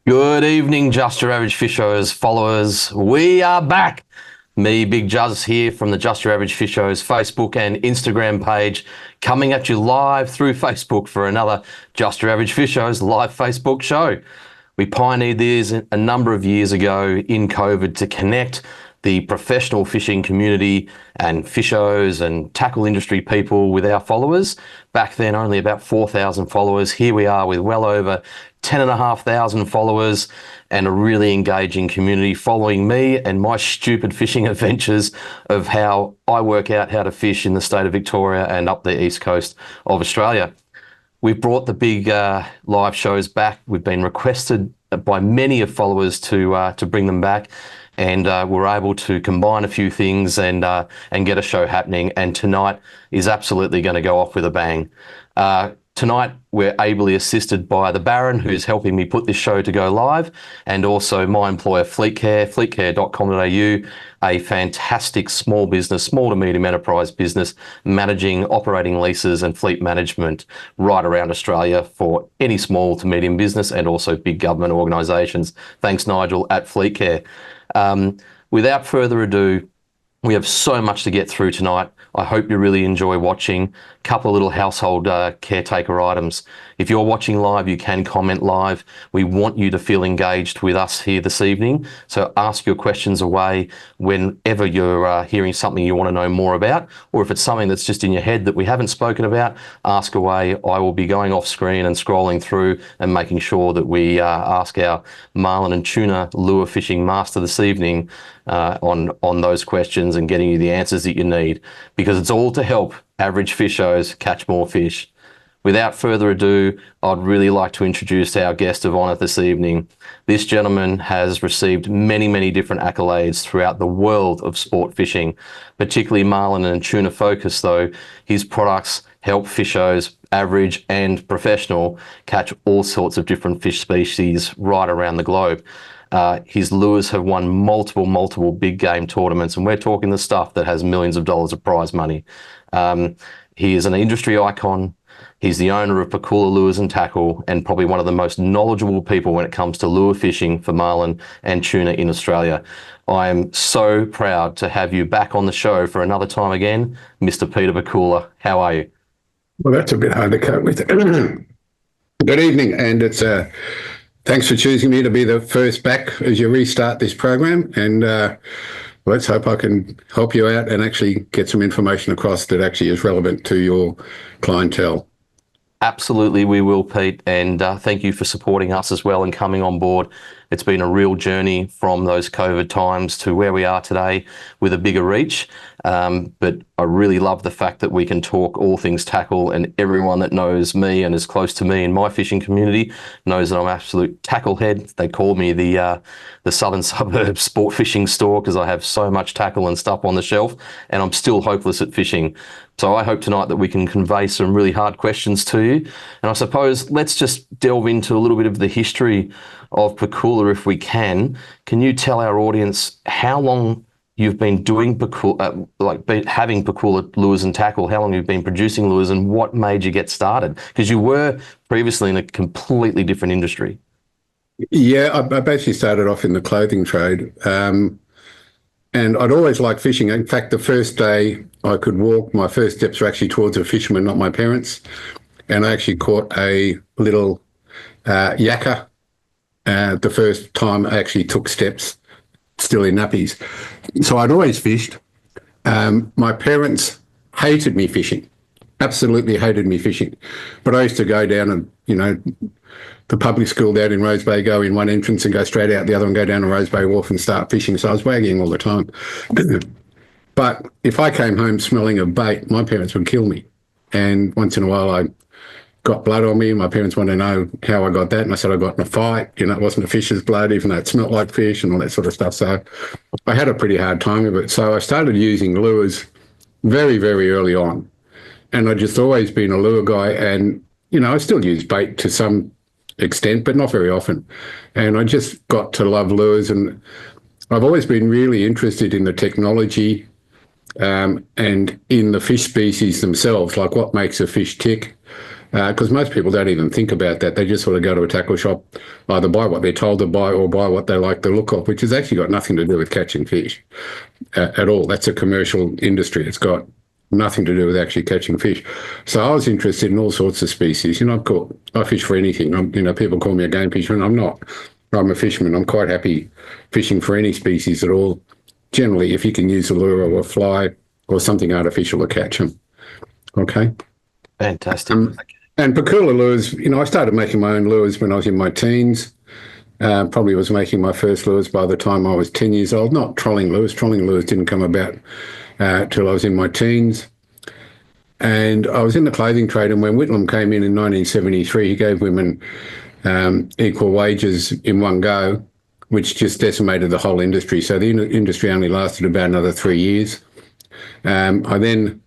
Good evening, Just Your Average Fisho's followers. We are back. Me, Big Juz, here from the Just Your Average Fisho's Facebook and Instagram page, coming at you live through Facebook for another Just Your Average Fisho's live Facebook show. We pioneered these a number of years ago in COVID to connect the professional fishing community and fishos and tackle industry people with our followers. Back then, only about 4,000 followers. Here we are with well over 10,500 followers and a really engaging community following me and my stupid fishing adventures of how I work out how to fish in the state of Victoria and up the east coast of Australia. We've brought the big live shows back. We've been requested by many of followers to bring them back, and we're able to combine a few things and get a show happening. And tonight is absolutely going to go off with a bang. Tonight, we're ably assisted by the Baron, who's helping me put this show to go live, and also my employer, Fleetcare, fleetcare.com.au, a fantastic small business, small to medium enterprise business, managing, operating leases and fleet management right around Australia for any small to medium business and also big government organisations. Thanks, Nigel, at Fleetcare. Without further ado, we have so much to get through tonight. I hope you really enjoy watching. Couple of little household caretaker items. If you're watching live, you can comment live. We want you to feel engaged with us here this evening. So ask your questions away whenever you're hearing something you want to know more about, or if it's something that's just in your head that we haven't spoken about, ask away. I will be going off screen and scrolling through and making sure that we ask our Marlin and Tuna lure fishing master this evening on those questions and getting you the answers that you need, because it's all to help average fishos catch more fish. Without further ado, I'd really like to introduce our guest of honour this evening. This gentleman has received many, many different accolades throughout the world of sport fishing, particularly Marlin and Tuna focus though. His products help fishos, average and professional, catch all sorts of different fish species right around the globe. His lures have won multiple big game tournaments, and we're talking the stuff that has millions of dollars of prize money. He is an industry icon. He's the owner of Pakula Lures and Tackle, and probably one of the most knowledgeable people when it comes to lure fishing for marlin and tuna in Australia. I am so proud to have you back on the show for another time again, Mr. Peter Pakula. How are you? Well, that's a bit hard to cope with. Good evening, and it's thanks for choosing me to be the first back as you restart this program, and let's hope I can help you out and actually get some information across that actually is relevant to your clientele. Absolutely, we will, Pete, and thank you for supporting us as well and coming on board. It's been a real journey from those COVID times to where we are today with a bigger reach. But I really love the fact that we can talk all things tackle, and everyone that knows me and is close to me in my fishing community knows that I'm an absolute tackle head. They call me the Southern Suburbs sport fishing store because I have so much tackle and stuff on the shelf, and I'm still hopeless at fishing. So I hope tonight that we can convey some really hard questions to you. And I suppose let's just delve into a little bit of the history of Pakula if we can. Can you tell our audience how long you've been doing Pakula, having Pakula Lures and Tackle, how long you've been producing lures, and what made you get started? Because you were previously in a completely different industry. Yeah, I basically started off in the clothing trade, and I'd always liked fishing. In fact, the first day I could walk, my first steps were actually towards a fisherman, not my parents, and I actually caught a little yakka the first time I actually took steps, still in nappies. So I'd always fished. My parents hated me fishing, absolutely hated me fishing. But I used to go down and, the public school down in Rose Bay, go in one entrance and go straight out the other and go down to Rose Bay Wharf and start fishing. So I was wagging all the time. But if I came home smelling of bait, my parents would kill me. And once in a while I got blood on me. My parents wanted to know how I got that. And I said I got in a fight. It wasn't a fish's blood, even though it smelled like fish and all that sort of stuff. So I had a pretty hard time of it. So I started using lures very, very early on. And I'd just always been a lure guy. And, I still use bait to some extent, but not very often. And I just got to love lures. And I've always been really interested in the technology and in the fish species themselves, like what makes a fish tick. because most people don't even think about that. They just sort of go to a tackle shop, either buy what they're told to buy or buy what they like the look of, which has actually got nothing to do with catching fish at all. That's a commercial industry. It's got nothing to do with actually catching fish. So I was interested in all sorts of species. I fish for anything. People call me a game fisherman. I'm not. I'm a fisherman. I'm quite happy fishing for any species at all. Generally, if you can use a lure or a fly or something artificial to catch them. Okay. Fantastic. And Pakula lures, I started making my own lures when I was in my teens. Probably was making my first lures by the time I was 10 years old. Not trolling lures. Trolling lures didn't come about till I was in my teens. And I was in the clothing trade, and when Whitlam came in 1973, he gave women equal wages in one go, which just decimated the whole industry. So the industry only lasted about another 3 years. I then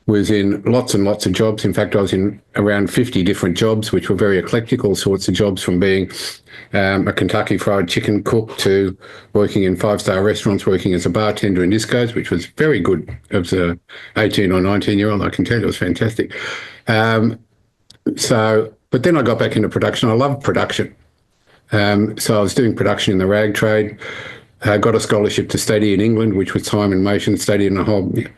was in lots and lots of jobs. In fact, I was in around 50 different jobs, which were very eclectic, all sorts of jobs, from being a Kentucky Fried Chicken cook to working in five-star restaurants, working as a bartender in discos, which was very good as a 18 or 19-year-old. I can tell you it was fantastic. But then I got back into production. I loved production. So I was doing production in the rag trade. Got a scholarship to study in England, which was time and motion, studying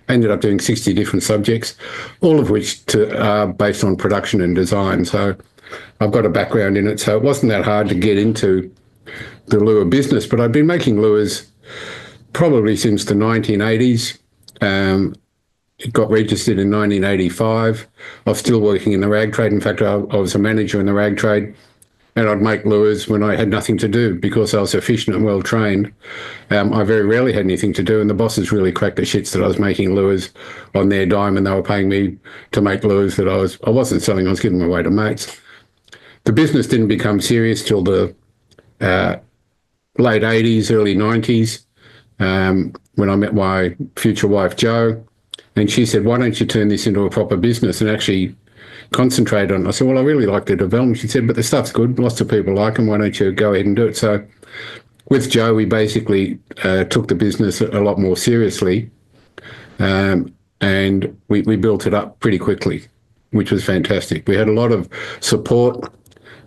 ended up doing 60 different subjects, all of which are based on production and design. So I've got a background in it. So it wasn't that hard to get into the lure business, but I've been making lures probably since the 1980s. It got registered in 1985. I was still working in the rag trade. In fact, I was a manager in the rag trade. And I'd make lures when I had nothing to do because I was efficient and well trained. I very rarely had anything to do, and the bosses really cracked the shits that I was making lures on their dime, and they were paying me to make lures that I wasn't selling. I was giving them away to mates. The business didn't become serious till the late 80s, early 90s, when I met my future wife, Jo, and she said, "Why don't you turn this into a proper business and actually concentrate on it?" I said, "Well, I really like the development." She said, "But the stuff's good. Lots of people like them. Why don't you go ahead and do it?" So with Jo, we basically took the business a lot more seriously, and we built it up pretty quickly, which was fantastic. We had a lot of support.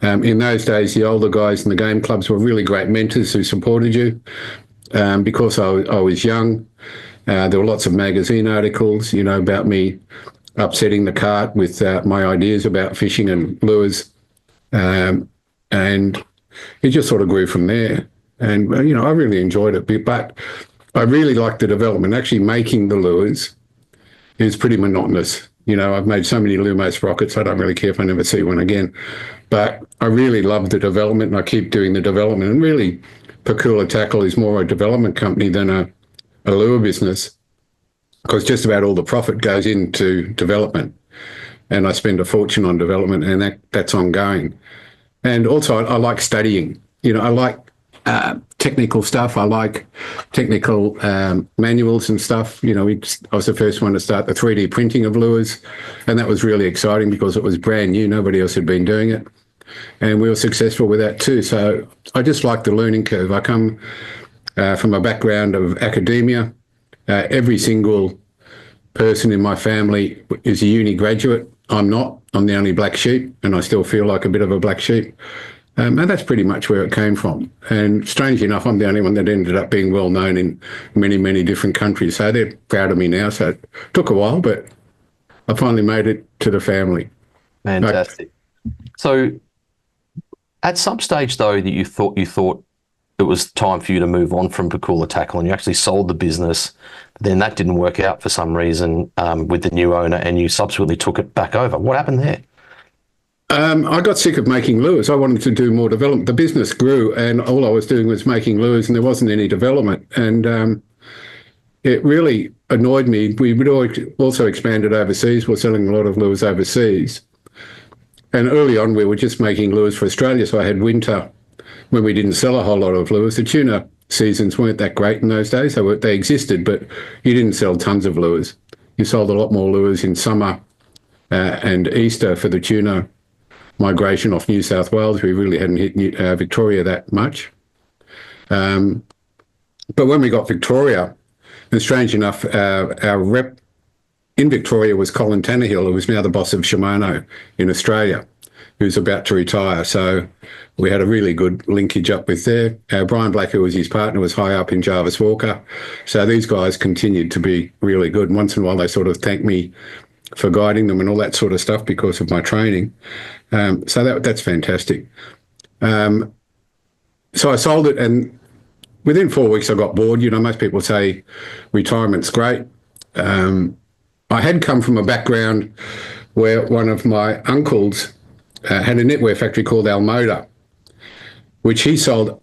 In those days, the older guys in the game clubs were really great mentors who supported you. Because I was young, there were lots of magazine articles, about me upsetting the cart with my ideas about fishing and lures, and it just sort of grew from there. And I really enjoyed it, but I really liked the development. Actually, making the lures is pretty monotonous. I've made so many Lumos sprockets, I don't really care if I never see one again. But I really love the development, and I keep doing the development. And really, Pakula Tackle is more a development company than a lure business, because just about all the profit goes into development, and I spend a fortune on development, and that's ongoing. And also, I like studying. I like technical stuff. I like technical manuals and stuff. I was the first one to start the 3D printing of lures, and that was really exciting because it was brand new. Nobody else had been doing it, and we were successful with that too. So I just like the learning curve. I come from a background of academia. Every single person in my family is a uni graduate. I'm not. I'm the only black sheep, and I still feel like a bit of a black sheep. And that's pretty much where it came from. And strangely enough, I'm the only one that ended up being well known in many, many different countries. So they're proud of me now. So it took a while, but I finally made it to the family. Fantastic. So at some stage, though, that you thought it was time for you to move on from Pakula Tackle, and you actually sold the business. Then that didn't work out for some reason with the new owner, and you subsequently took it back over. What happened there? I got sick of making lures. I wanted to do more development. The business grew, and all I was doing was making lures, and there wasn't any development. And it really annoyed me. We would also expanded overseas. We're selling a lot of lures overseas. And early on, we were just making lures for Australia. So I had winter when we didn't sell a whole lot of lures. The tuna seasons weren't that great in those days. They existed, but you didn't sell tons of lures. You sold a lot more lures in summer and Easter for the tuna migration off New South Wales. We really hadn't hit Victoria that much. But when we got Victoria, and strange enough, our rep in Victoria was Colin Tannehill, who was now the boss of Shimano in Australia, who's about to retire. So we had a really good linkage up with there. Brian Black, who was his partner, was high up in Jarvis Walker. So these guys continued to be really good. And once in a while, they sort of thanked me for guiding them and all that sort of stuff because of my training. So that's fantastic. So I sold it, and within 4 weeks I got bored. You know, most people say retirement's great. I had come from a background where one of my uncles had a knitwear factory called Almoda, which he sold,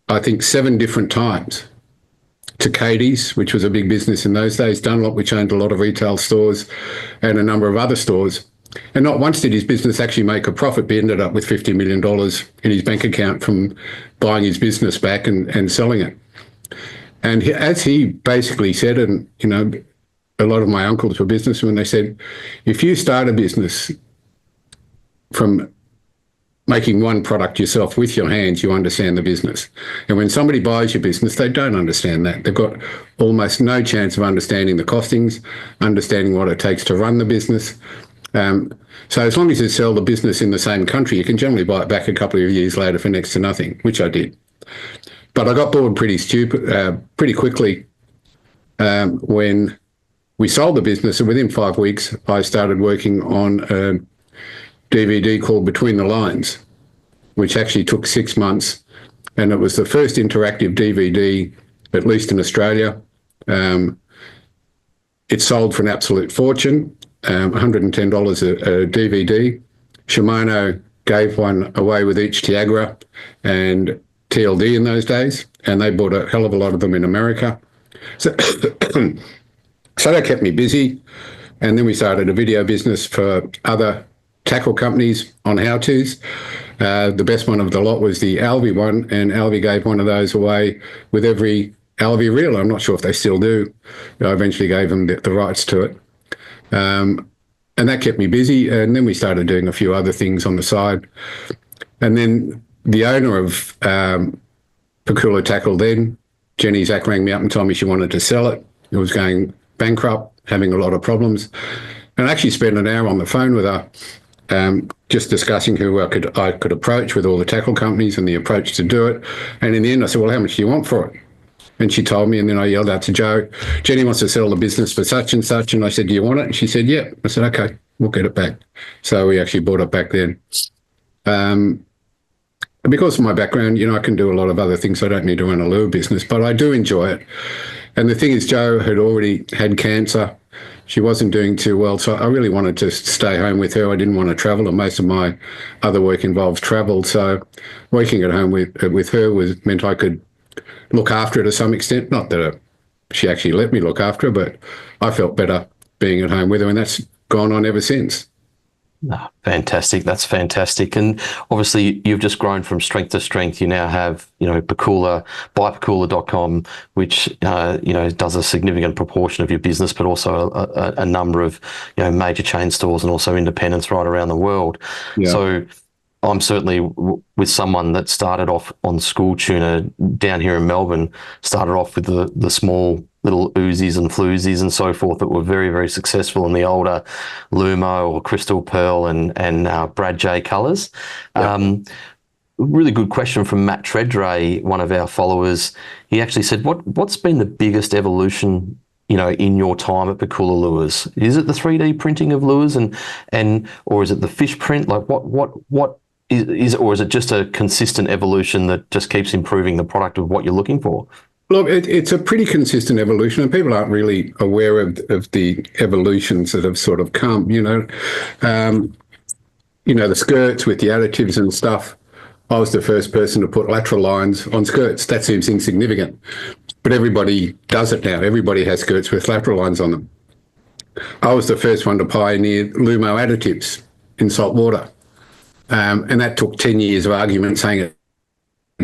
I think, 7 different times to Katie's, which was a big business in those days, Dunlop, which owned a lot of retail stores and a number of other stores. And not once did his business actually make a profit, but he ended up with $50 million in his bank account from buying his business back and selling it. And as he basically said, and, you know, a lot of my uncles were businessmen, they said, if you start a business from making one product yourself with your hands, you understand the business. And when somebody buys your business, they don't understand that. They've got almost no chance of understanding the costings, understanding what it takes to run the business. So as long as you sell the business in the same country, you can generally buy it back a couple of years later for next to nothing, which I did. But I got bored pretty quickly when we sold the business, and within 5 weeks, I started working on a DVD called Between the Lines, which actually took 6 months, and it was the first interactive DVD, at least in Australia. It sold for an absolute fortune, $110 a DVD. Shimano gave one away with each Tiagra and TLD in those days, and they bought a hell of a lot of them in America. So, so that kept me busy. And then we started a video business for other tackle companies on how-tos. The best one of the lot was the Alvey one, and Alvey gave one of those away with every Alvey reel. I'm not sure if they still do. I eventually gave them the rights to it. And that kept me busy. And then we started doing a few other things on the side. And then the owner of Pakula Tackle then, Jenny Zach, rang me up and told me she wanted to sell it. It was going bankrupt, having a lot of problems. And I actually spent an hour on the phone with her, just discussing who I could approach with all the tackle companies and the approach to do it. And in the end, I said, well, how much do you want for it? And she told me, and then I yelled out to Joe, Jenny wants to sell the business for such and such. And I said, do you want it? And she said, yeah. I said, okay, we'll get it back. So we actually bought it back then. Because of my background, you know, I can do a lot of other things. I don't need to run a lure business, but I do enjoy it. And the thing is, Joe had already had cancer. She wasn't doing too well, so I really wanted to stay home with her. I didn't want to travel, and most of my other work involves travel. So working at home with her meant I could look after her to some extent. Not that she actually let me look after her, but I felt better being at home with her, and that's gone on ever since. Oh, fantastic. That's fantastic. And obviously you've just grown from strength to strength. You now have, you know, Pakula, buypakula.com, which, you know, does a significant proportion of your business, but also a number of, you know, major chain stores and also independents right around the world. Yeah. So I'm certainly with someone that started off on school tuna down here in Melbourne, started off with the small little Uzis and floozies and so forth that were very, very successful in the older Lumo or Crystal Pearl and Brad J colours. Yep. Really good question from Matt Treadray, one of our followers. He actually said, what's been the biggest evolution, you know, in your time at Pakula Lures? Is it the 3D printing of lures and or is it the fish print? Like what is or is it just a consistent evolution that just keeps improving the product of what you're looking for? Look, it's a pretty consistent evolution, and people aren't really aware of the evolutions that have sort of come, you know. The skirts with the additives and stuff. I was the first person to put lateral lines on skirts. That seems insignificant, but everybody does it now. Everybody has skirts with lateral lines on them. I was the first one to pioneer Lumo additives in salt water, and that took 10 years of argument saying it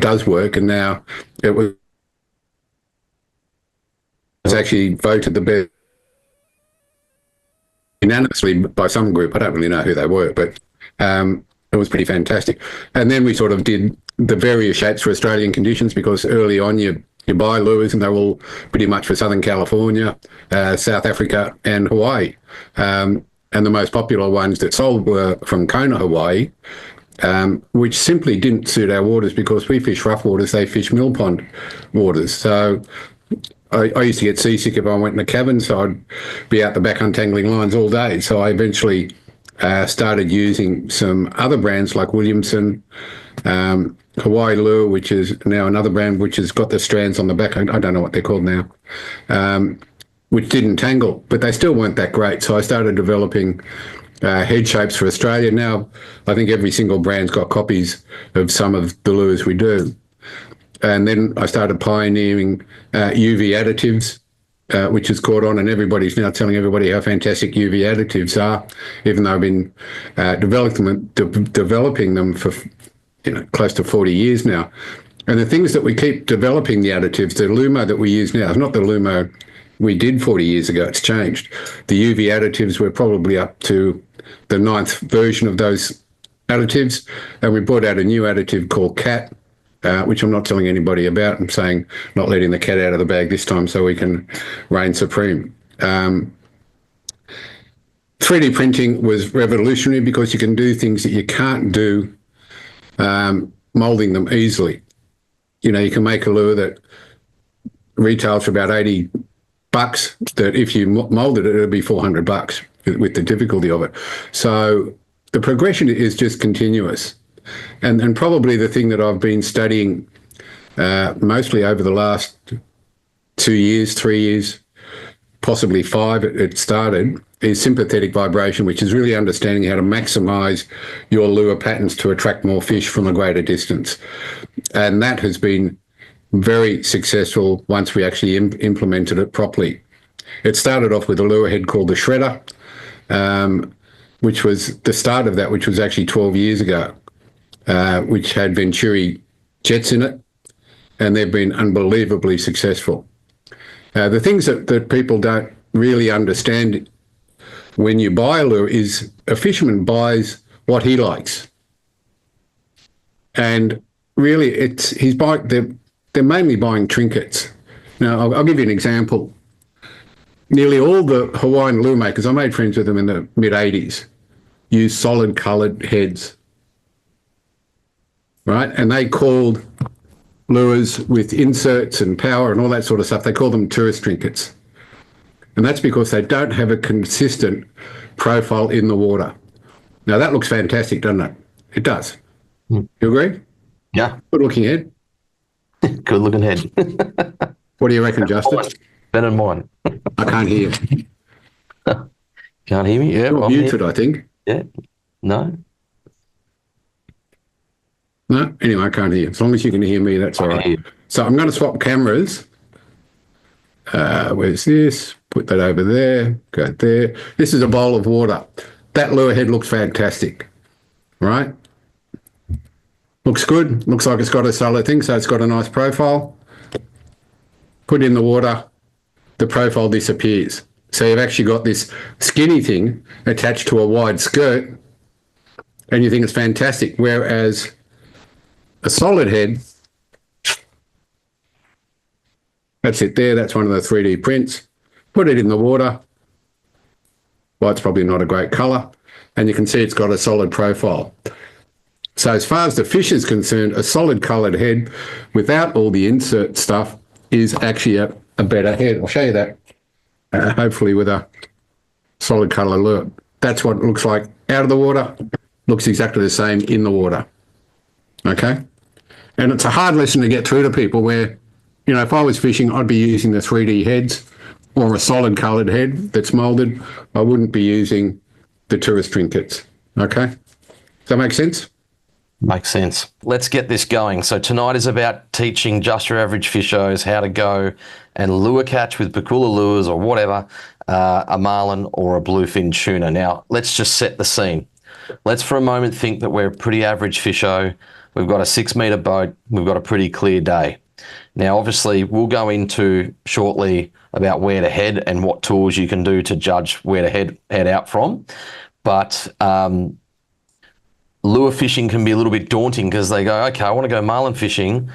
does work, and now it was actually voted the best unanimously by some group. I don't really know who they were, but it was pretty fantastic. And then we sort of did the various shapes for Australian conditions, because early on you You buy lures and they're all pretty much for Southern California, South Africa and Hawaii. And the most popular ones that sold were from Kona, Hawaii, which simply didn't suit our waters because we fish rough waters, they fish mill pond waters. So I used to get seasick if I went in a cabin, so I'd be out the back untangling lines all day. So I eventually started using some other brands like Williamson, Hawaii Lure, which is now another brand which has got the strands on the back. I don't know what they're called now, which didn't tangle, but they still weren't that great. So I started developing head shapes for Australia. Now I think every single brand's got copies of some of the lures we do. And then I started pioneering UV additives, which has caught on, and everybody's now telling everybody how fantastic UV additives are, even though I've been developing them for close to 40 years now. And the things that we keep developing, the additives, the Lumo that we use now is not the Lumo we did 40 years ago. It's changed. The UV additives, we're probably up to the 9th version of those additives, and we brought out a new additive called CAT, which I'm not telling anybody about. I'm saying not letting the cat out of the bag this time so we can reign supreme. 3D printing was revolutionary because you can do things that you can't do moulding them easily. You know, you can make a lure that retails for about $80, that if you mould it, it'll be $400 with the difficulty of it. So the progression is just continuous. And probably the thing that I've been studying mostly over the last 2 years, 3 years, possibly 5, it started, is sympathetic vibration, which is really understanding how to maximise your lure patterns to attract more fish from a greater distance. And that has been very successful once we actually implemented it properly. It started off with a lure head called the Shredder, which was the start of that, which was actually 12 years ago. Which had Venturi jets in it, and they've been unbelievably successful. The things that people don't really understand when you buy a lure is a fisherman buys what he likes. And really, they're mainly buying trinkets. Now, I'll give you an example. Nearly all the Hawaiian lure makers, I made friends with them in the mid-'80s, use solid coloured heads. Right? And they called lures with inserts and power and all that sort of stuff, they call them tourist trinkets. And that's because they don't have a consistent profile in the water. Now, that looks fantastic, doesn't it? It does. You agree? Yeah. Good looking head. Good looking head. What do you reckon, Justin? Better than mine. I can't hear you. Can't hear me? Yeah. You're muted, I think. Yeah. No. No? Anyway, I can't hear you. As long as you can hear me, that's all right. So I'm going to swap cameras. Where's this? Put that over there. Go there. This is a bowl of water. That lure head looks fantastic, right? Looks good. Looks like it's got a solid thing, so it's got a nice profile. Put in the water, the profile disappears. So you've actually got this skinny thing attached to a wide skirt, and you think it's fantastic, whereas a solid head, that's it there, that's one of the 3D prints. Put it in the water. Well, it's probably not a great colour, and you can see it's got a solid profile. So as far as the fish is concerned, a solid coloured head without all the insert stuff is actually a better head. I'll show you that, hopefully with a solid colour lure. That's what it looks like out of the water. Looks exactly the same in the water. Okay? And it's a hard lesson to get through to people where, you know, if I was fishing, I'd be using the 3D heads or a solid coloured head that's moulded. I wouldn't be using the tourist trinkets. Okay? Does that make sense? Makes sense. Let's get this going. So tonight is about teaching Just Your Average Fishos how to go and lure catch with Pakula lures or whatever, a marlin or a bluefin tuna. Now, let's just set the scene. Let's for a moment think that we're a pretty average fisho. We've got a 6 metre boat. We've got a pretty clear day. Now, obviously, we'll go into shortly about where to head and what tools you can do to judge where to head out from. But lure fishing can be a little bit daunting because they go, okay, I want to go marlin fishing.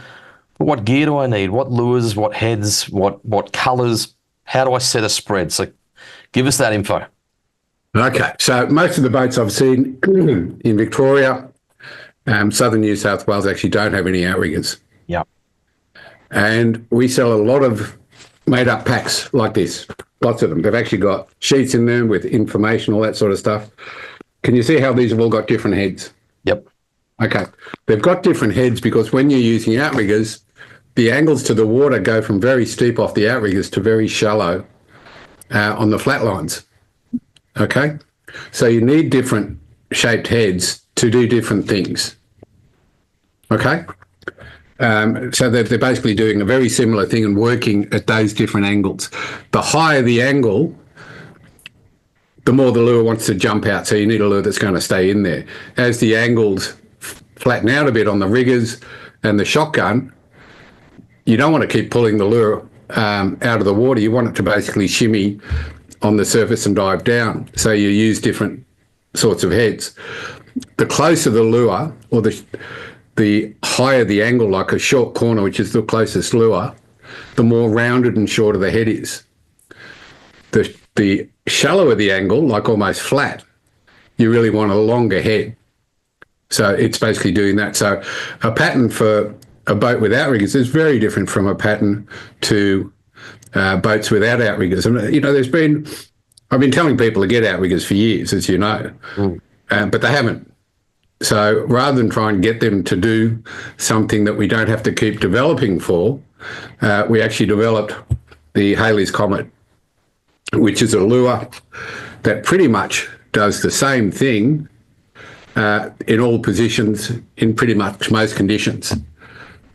What gear do I need? What lures? What heads? What colours? How do I set a spread? So give us that info. Okay, so most of the boats I've seen in Victoria, southern New South Wales actually don't have any outriggers. Yeah. And we sell a lot of made-up packs like this, lots of them. They've actually got sheets in them with information, all that sort of stuff. Can you see how these have all got different heads? Yep. Okay. They've got different heads because when you're using outriggers, the angles to the water go from very steep off the outriggers to very shallow on the flat lines. Okay? So you need different shaped heads to do different things. Okay? So they're basically doing a very similar thing and working at those different angles. The higher the angle, the more the lure wants to jump out. So you need a lure that's going to stay in there. As the angles flatten out a bit on the riggers and the shotgun, you don't want to keep pulling the lure out of the water. You want it to basically shimmy on the surface and dive down. So you use different sorts of heads. The closer the lure, or the higher the angle, like a short corner, which is the closest lure, the more rounded and shorter the head is. The shallower the angle, like almost flat, you really want a longer head. So it's basically doing that. So a pattern for a boat with outriggers is very different from a pattern to boats without outriggers. And, I've been telling people to get outriggers for years, as you know, but they haven't. So rather than try and get them to do something that we don't have to keep developing for, we actually developed the Halley's Comet, which is a lure that pretty much does the same thing in all positions, in pretty much most conditions.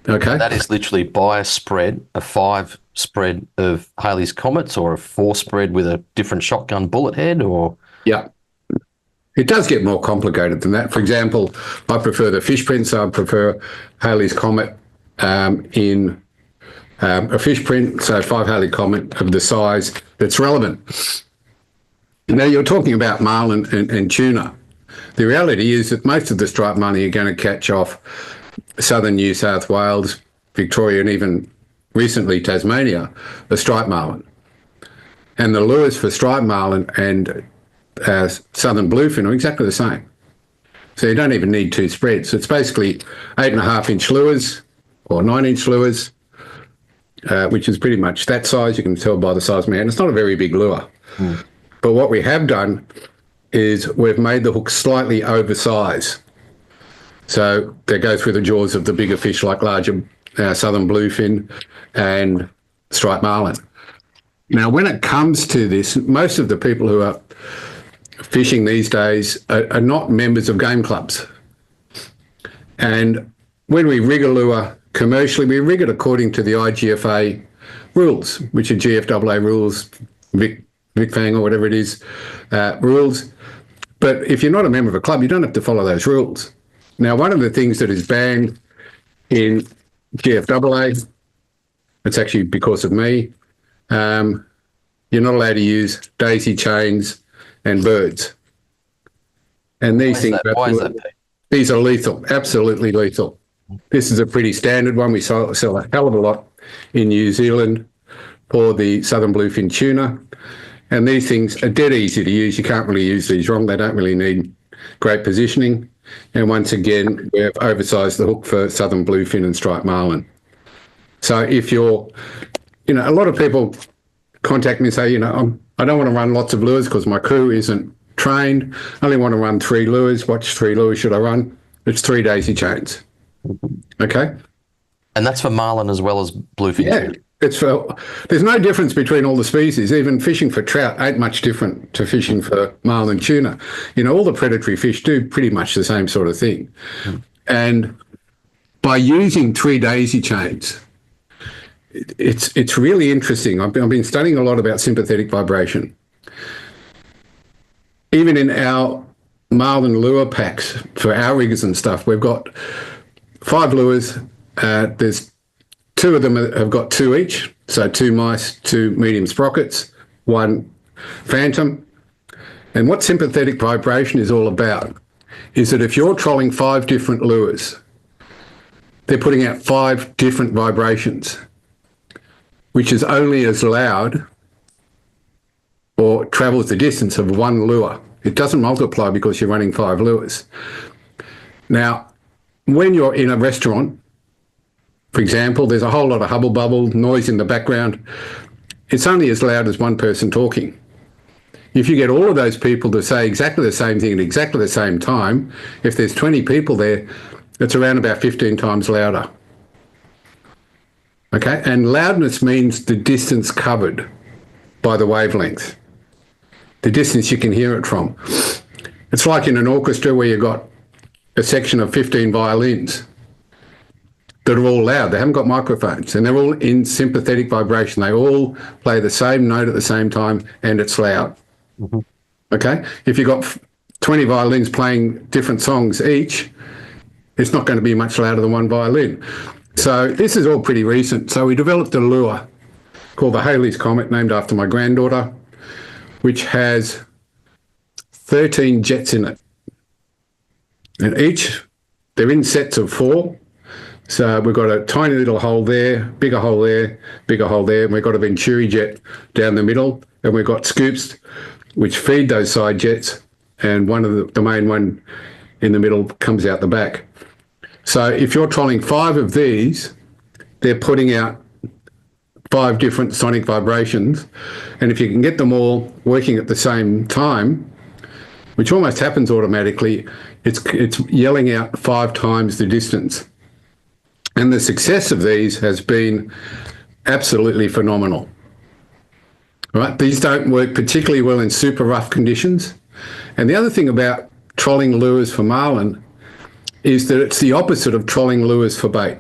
Okay. That is literally by a spread, a 5 spread of Halley's Comets, or a 4 spread with a different shotgun bullet head, or? Yeah. It does get more complicated than that. For example, I prefer the fish print, so I prefer Halley's Comet in a fish print, so 5 Halley Comet of the size that's relevant. Now, you're talking about marlin and tuna. The reality is that most of the striped marlin you're going to catch off southern New South Wales, Victoria, and even recently Tasmania, are striped marlin. And the lures for striped marlin and southern bluefin are exactly the same. So you don't even need 2 spreads. It's basically 8.5-inch lures or 9-inch lures, which is pretty much that size. You can tell by the size of my hand. It's not a very big lure. But what we have done is we've made the hook slightly oversized. So they go through the jaws of the bigger fish like larger southern bluefin and striped marlin. Now, when it comes to this, most of the people who are fishing these days are not members of game clubs. And when we rig a lure commercially, we rig it according to the IGFA rules, which are GFAA rules, VicFang or whatever it is, rules. But if you're not a member of a club, you don't have to follow those rules. Now, one of the things that is banned in GFAA, it's actually because of me, you're not allowed to use daisy chains and birds. And these things, why is that? These are lethal, absolutely lethal. This is a pretty standard one. We sell a hell of a lot in New Zealand for the southern bluefin tuna. And these things are dead easy to use. You can't really use these wrong. They don't really need great positioning. And once again, we have oversized the hook for southern bluefin and striped marlin. So if you're, a lot of people contact me and say, I don't want to run lots of lures because my crew isn't trained. I only want to run 3 lures. What 3 lures should I run? It's 3 daisy chains. Okay? And that's for marlin as well as bluefin. Yeah. There's no difference between all the species. Even fishing for trout ain't much different to fishing for marlin tuna. All the predatory fish do pretty much the same sort of thing. And by using 3 daisy chains, it's really interesting. I've been studying a lot about sympathetic vibration. Even in our marlin lure packs for our riggers and stuff, we've got 5 lures. There's 2 of them have got 2 each, so 2 mice, 2 medium sprockets, 1 phantom. And what sympathetic vibration is all about is that if you're trolling 5 different lures they're putting out 5 different vibrations, which is only as loud or travels the distance of one lure. It doesn't multiply because you're running 5 lures. Now, when you're in a restaurant, for example, there's a whole lot of hubble bubble, noise in the background. It's only as loud as one person talking. If you get all of those people to say exactly the same thing at exactly the same time, if there's 20 people there, it's around about 15 times louder. Okay, and loudness means the distance covered by the wavelength, the distance you can hear it from. It's like in an orchestra where you've got a section of 15 violins that are all loud. They haven't got microphones, and they're all in sympathetic vibration. They all play the same note at the same time, and it's loud. Mm-hmm. Okay? If you've got 20 violins playing different songs each, it's not going to be much louder than one violin. So this is all pretty recent. So we developed a lure called the Halley's Comet, named after my granddaughter, which has 13 jets in it. And they're in sets of 4. So we've got a tiny little hole there, bigger hole there, bigger hole there, and we've got a Venturi jet down the middle, and we've got scoops which feed those side jets, and one of the main one in the middle comes out the back. So if you're trolling 5 of these, they're putting out 5 different sonic vibrations, and if you can get them all working at the same time, which almost happens automatically, it's yelling out 5 times the distance. And the success of these has been absolutely phenomenal. Right? These don't work particularly well in super rough conditions. And the other thing about trolling lures for marlin is that it's the opposite of trolling lures for bait.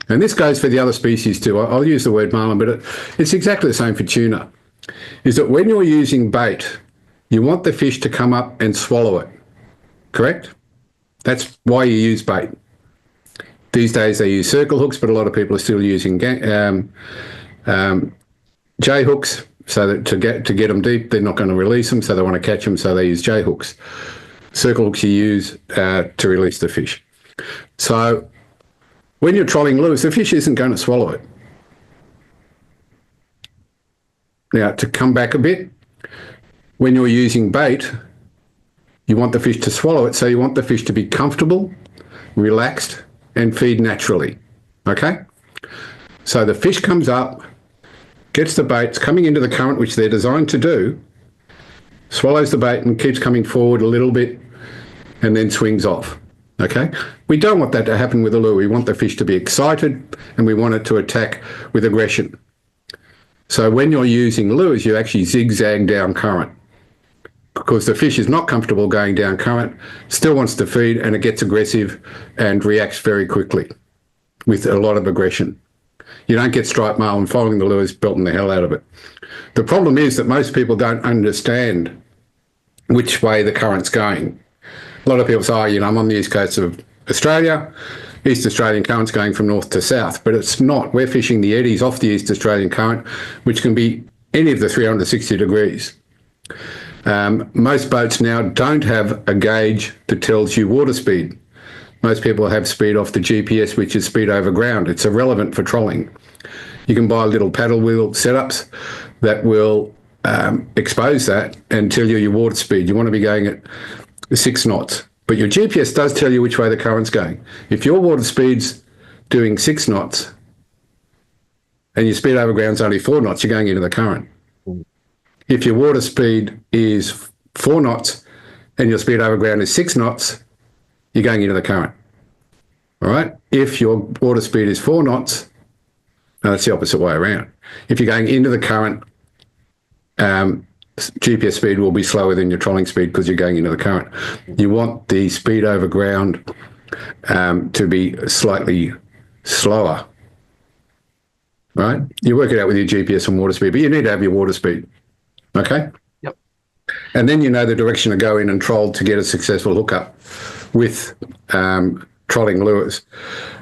And this goes for the other species too. I'll use the word marlin, but it's exactly the same for tuna. Is that when you're using bait, you want the fish to come up and swallow it, correct? That's why you use bait. These days they use circle hooks, but a lot of people are still using J hooks, so that to get them deep, they're not going to release them, so they want to catch them, so they use J hooks. Circle hooks you use to release the fish. So when you're trolling lures, the fish isn't going to swallow it. Now, to come back a bit, when you're using bait, you want the fish to swallow it, so you want the fish to be comfortable, relaxed, and feed naturally, okay? So the fish comes up, gets the bait, it's coming into the current, which they're designed to do, swallows the bait and keeps coming forward a little bit, and then swings off, okay? We don't want that to happen with a lure. We want the fish to be excited, and we want it to attack with aggression. So when you're using lures, you actually zigzag down current, because the fish is not comfortable going down current, still wants to feed, and it gets aggressive and reacts very quickly with a lot of aggression. You don't get striped marlin following the lures, belting the hell out of it. The problem is that most people don't understand which way the current's going. A lot of people say, oh, I'm on the east coast of Australia, East Australian current's going from north to south, but it's not. We're fishing the eddies off the East Australian current, which can be any of the 360 degrees. Most boats now don't have a gauge that tells you water speed. Most people have speed off the GPS, which is speed over ground. It's irrelevant for trolling. You can buy little paddle wheel setups that will expose that and tell you your water speed. You want to be going at 6 knots. But your GPS does tell you which way the current's going. If your water speed's doing 6 knots and your speed over ground's only 4 knots, you're going into the current. If your water speed is 4 knots and your speed over ground is 6 knots, you're going into the current. All right? If your water speed is 4 knots, no, that's the opposite way around. If you're going into the current, GPS speed will be slower than your trolling speed because you're going into the current. You want the speed over ground to be slightly slower. Right? You work it out with your GPS and water speed, but you need to have your water speed. Okay? Yep. And then you know the direction to go in and troll to get a successful hookup with trolling lures.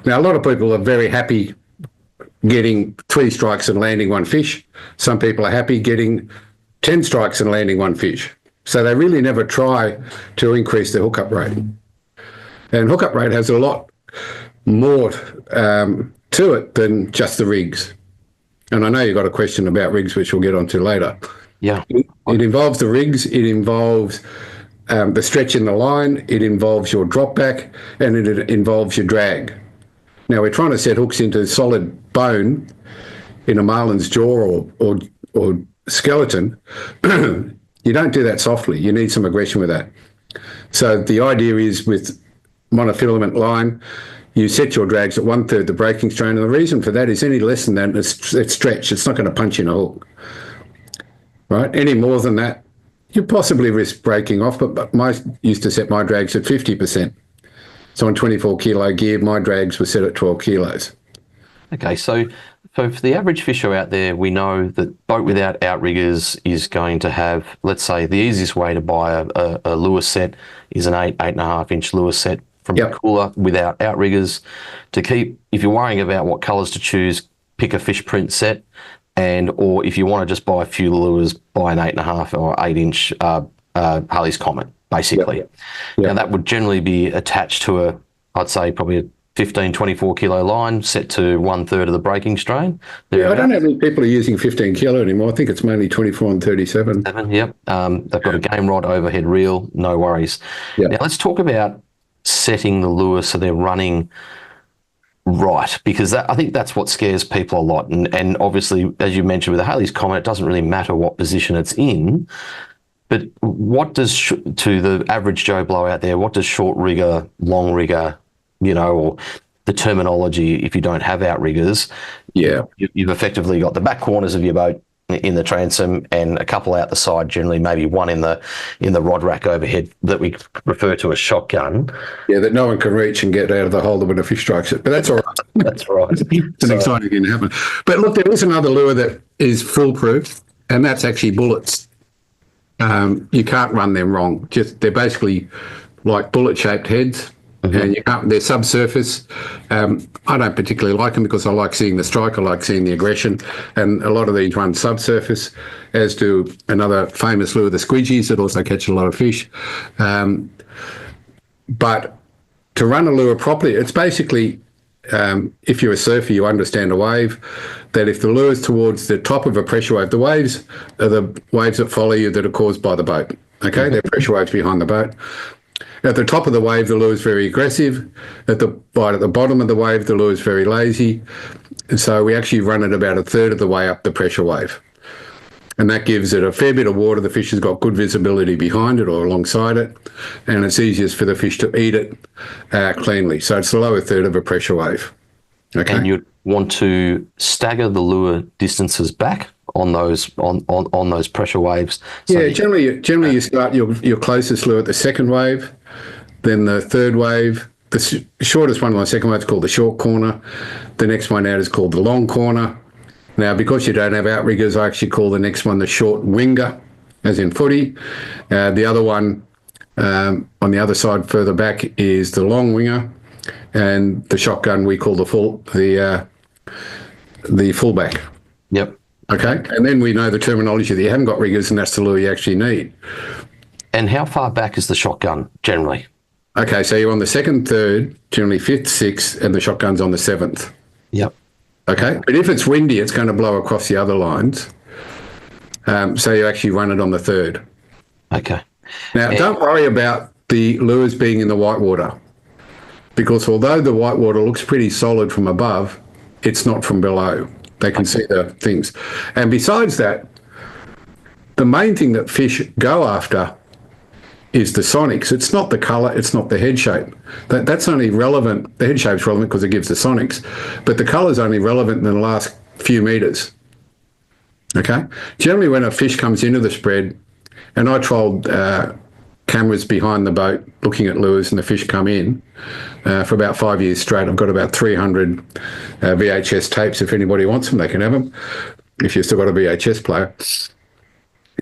Now, a lot of people are very happy getting 3 strikes and landing 1 fish. Some people are happy getting 10 strikes and landing 1 fish. So they really never try to increase their hookup rate. And hookup rate has a lot more to it than just the rigs. And I know you've got a question about rigs, which we'll get onto later. Yeah. It involves the rigs, it involves the stretch in the line, it involves your drop back, and it involves your drag. Now, we're trying to set hooks into solid bone in a marlin's jaw or skeleton. You don't do that softly. You need some aggression with that. So the idea is with monofilament line, you set your drags at 1/3 the breaking strain, and the reason for that is any less than that, it's stretched. It's not going to punch in a hook, right? Any more than that, you possibly risk breaking off, but I used to set my drags at 50%. So on 24 kilo gear, my drags were set at 12 kilos. Okay, so for the average fisher out there, we know that boat without outriggers is going to have, let's say, the easiest way to buy a lure set is an 8.5 inch lure set from Pakula without outriggers. To keep, if you're worrying about what colours to choose, pick a fish print set, or if you want to just buy a few lures, buy an 8.5 or 8 inch Halley's Comet, basically. Yep. Now that would generally be attached to I'd say probably a 15, 24 kilo line set to 1/3 of the breaking strain. I don't know how many people are using 15 kilo anymore. I think it's mainly 24 and 37. Yep. They've got a game rod, overhead reel, no worries. Yep. Now let's talk about setting the lure so they're running right, because I think that's what scares people a lot. And obviously, as you mentioned with the Halley's Comet, it doesn't really matter what position it's in. But what does, to the average Joe Blow out there, what does short rigger, long rigger, or the terminology, if you don't have outriggers, you've effectively got the back corners of your boat in the transom and a couple out the side, generally maybe one in the rod rack overhead that we refer to as shotgun. Yeah, that no one can reach and get out of the holder when a fish strikes it. But that's all right. That's right. It's an exciting thing to happen. But look, there is another lure that is foolproof, and that's actually bullets. You can't run them wrong. They're basically like bullet-shaped heads. And they're subsurface. I don't particularly like them because I like seeing the strike, I like seeing the aggression, and a lot of these run subsurface, as do another famous lure, the squidgies, that also catch a lot of fish. But to run a lure properly, it's basically, if you're a surfer, you understand a wave, that if the lure is towards the top of a pressure wave, the waves are the waves that follow you that are caused by the boat. Okay, they're pressure waves behind the boat. At the top of the wave, the lure is very aggressive. At the bottom of the wave, the lure is very lazy. And so we actually run it about 1/3 of the way up the pressure wave. And that gives it a fair bit of water. The fish has got good visibility behind it or alongside it. And it's easiest for the fish to eat it cleanly. So it's the lower third of a pressure wave. Okay. And you'd want to stagger the lure distances back on those pressure waves. So generally you start your closest lure at the second wave, then the third wave. The shortest one on the second wave is called the short corner. The next one out is called the long corner. Now, because you don't have outriggers, I actually call the next one the short winger, as in footy. The other one on the other side further back is the long winger, and the shotgun we call the fullback. Yep. Okay, and then we know the terminology that you haven't got riggers, and that's the lure you actually need. And how far back is the shotgun generally? Okay, so you're on the second, third, generally fifth, sixth, and the shotgun's on the seventh. Yep. Okay, but if it's windy, it's going to blow across the other lines. So you actually run it on the third. Okay. Now, don't worry about the lures being in the whitewater, because although the whitewater looks pretty solid from above, it's not from below. They can see the things. And besides that, the main thing that fish go after is the sonics. It's not the colour, it's not the head shape. That's only relevant. The head shape's relevant because it gives the sonics, but the colour's only relevant in the last few metres. Okay? Generally, when a fish comes into the spread, and I trolled cameras behind the boat looking at lures and the fish come in for about 5 years straight. I've got about 300 VHS tapes. If anybody wants them, they can have them, if you've still got a VHS player.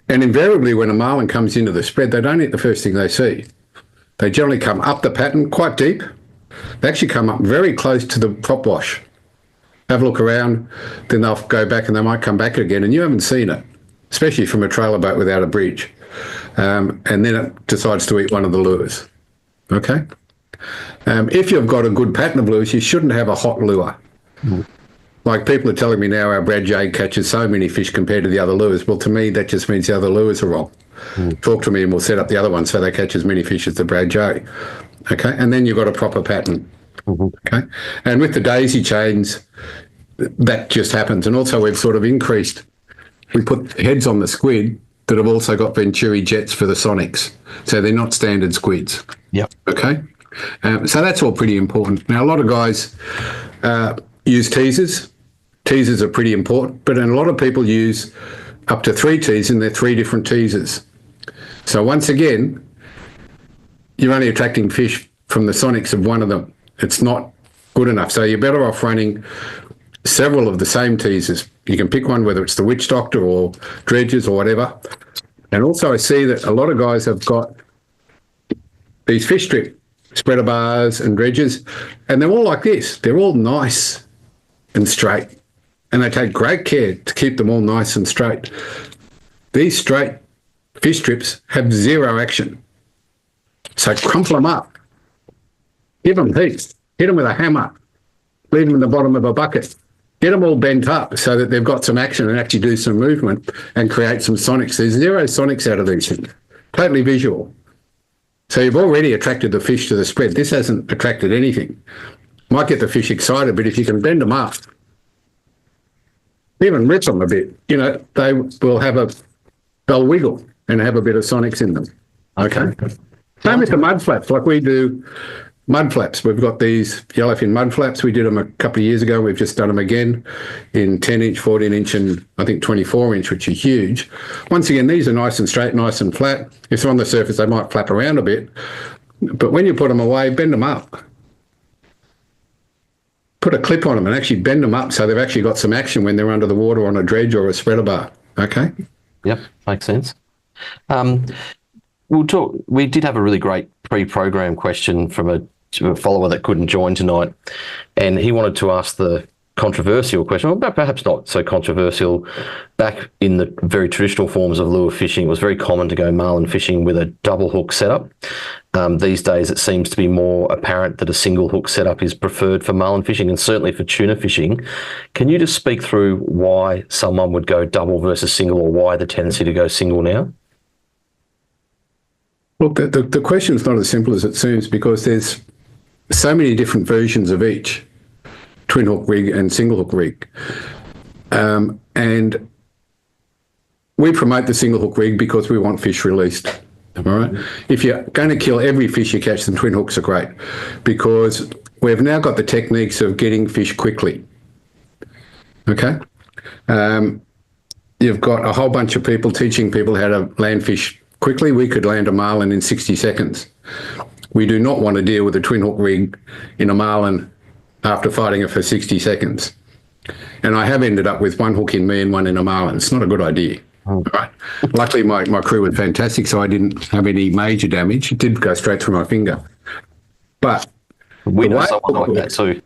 And invariably, when a marlin comes into the spread, they don't eat the first thing they see. They generally come up the pattern quite deep. They actually come up very close to the prop wash. Have a look around, then they'll go back and they might come back again, and you haven't seen it, especially from a trailer boat without a bridge. And then it decides to eat one of the lures. Okay? If you've got a good pattern of lures, you shouldn't have a hot lure. Like people are telling me now our Brad J catches so many fish compared to the other lures. Well, to me, that just means the other lures are wrong. Talk to me and we'll set up the other one so they catch as many fish as the Brad J. Okay, and then you've got a proper pattern. Okay, and with the daisy chains, that just happens. And also we've sort of increased, we put heads on the squid that have also got Venturi jets for the sonics. So they're not standard squids. Yep. Okay, so that's all pretty important. Now, a lot of guys use teasers. Teasers are pretty important, but a lot of people use up to 3 teasers, and they're 3 different teasers. So once again, you're only attracting fish from the sonics of one of them. It's not good enough. So you're better off running several of the same teasers. You can pick one, whether it's the Witch Doctor or Dredges or whatever. And also I see that a lot of guys have got these fish strip spreader bars and dredges, and they're all like this. They're all nice and straight, and they take great care to keep them all nice and straight. These straight fish strips have 0 action. So crumple them up. Give them heaps. Hit them with a hammer. Leave them in the bottom of a bucket. Get them all bent up so that they've got some action and actually do some movement and create some sonics. There's 0 sonics out of these things. Totally visual. So you've already attracted the fish to the spread. This hasn't attracted anything. Might get the fish excited, but if you can bend them up, even rip them a bit, you know, they'll wiggle and have a bit of sonics in them. Okay. Same with the mud flaps, like we do mud flaps. We've got these yellowfin mud flaps. We did them a couple of years ago. We've just done them again in 10-inch, 14-inch, and I think 24-inch, which are huge. Once again, these are nice and straight, nice and flat. If they're on the surface, they might flap around a bit. But when you put them away, bend them up. Put a clip on them and actually bend them up so they've actually got some action when they're under the water on a dredge or a spreader bar. Okay? Yep, makes sense. We did have a really great pre-program question from a follower that couldn't join tonight, and he wanted to ask the controversial question, but perhaps not so controversial. Back in the very traditional forms of lure fishing, it was very common to go marlin fishing with a double hook setup. These days, it seems to be more apparent that a single hook setup is preferred for marlin fishing and certainly for tuna fishing. Can you just speak through why someone would go double versus single, or why the tendency to go single now? Look, the question is not as simple as it seems, because there's so many different versions of each twin hook rig and single hook rig. And we promote the single hook rig because we want fish released. All right. If you're going to kill every fish you catch, then twin hooks are great, because we've now got the techniques of getting fish quickly. Okay. You've got a whole bunch of people teaching people how to land fish quickly. We could land a marlin in 60 seconds. We do not want to deal with a twin hook rig in a marlin after fighting it for 60 seconds. And I have ended up with one hook in me and one in a marlin. It's not a good idea. Right. Luckily, my crew was fantastic, so I didn't have any major damage. It did go straight through my finger. But we know someone like that too.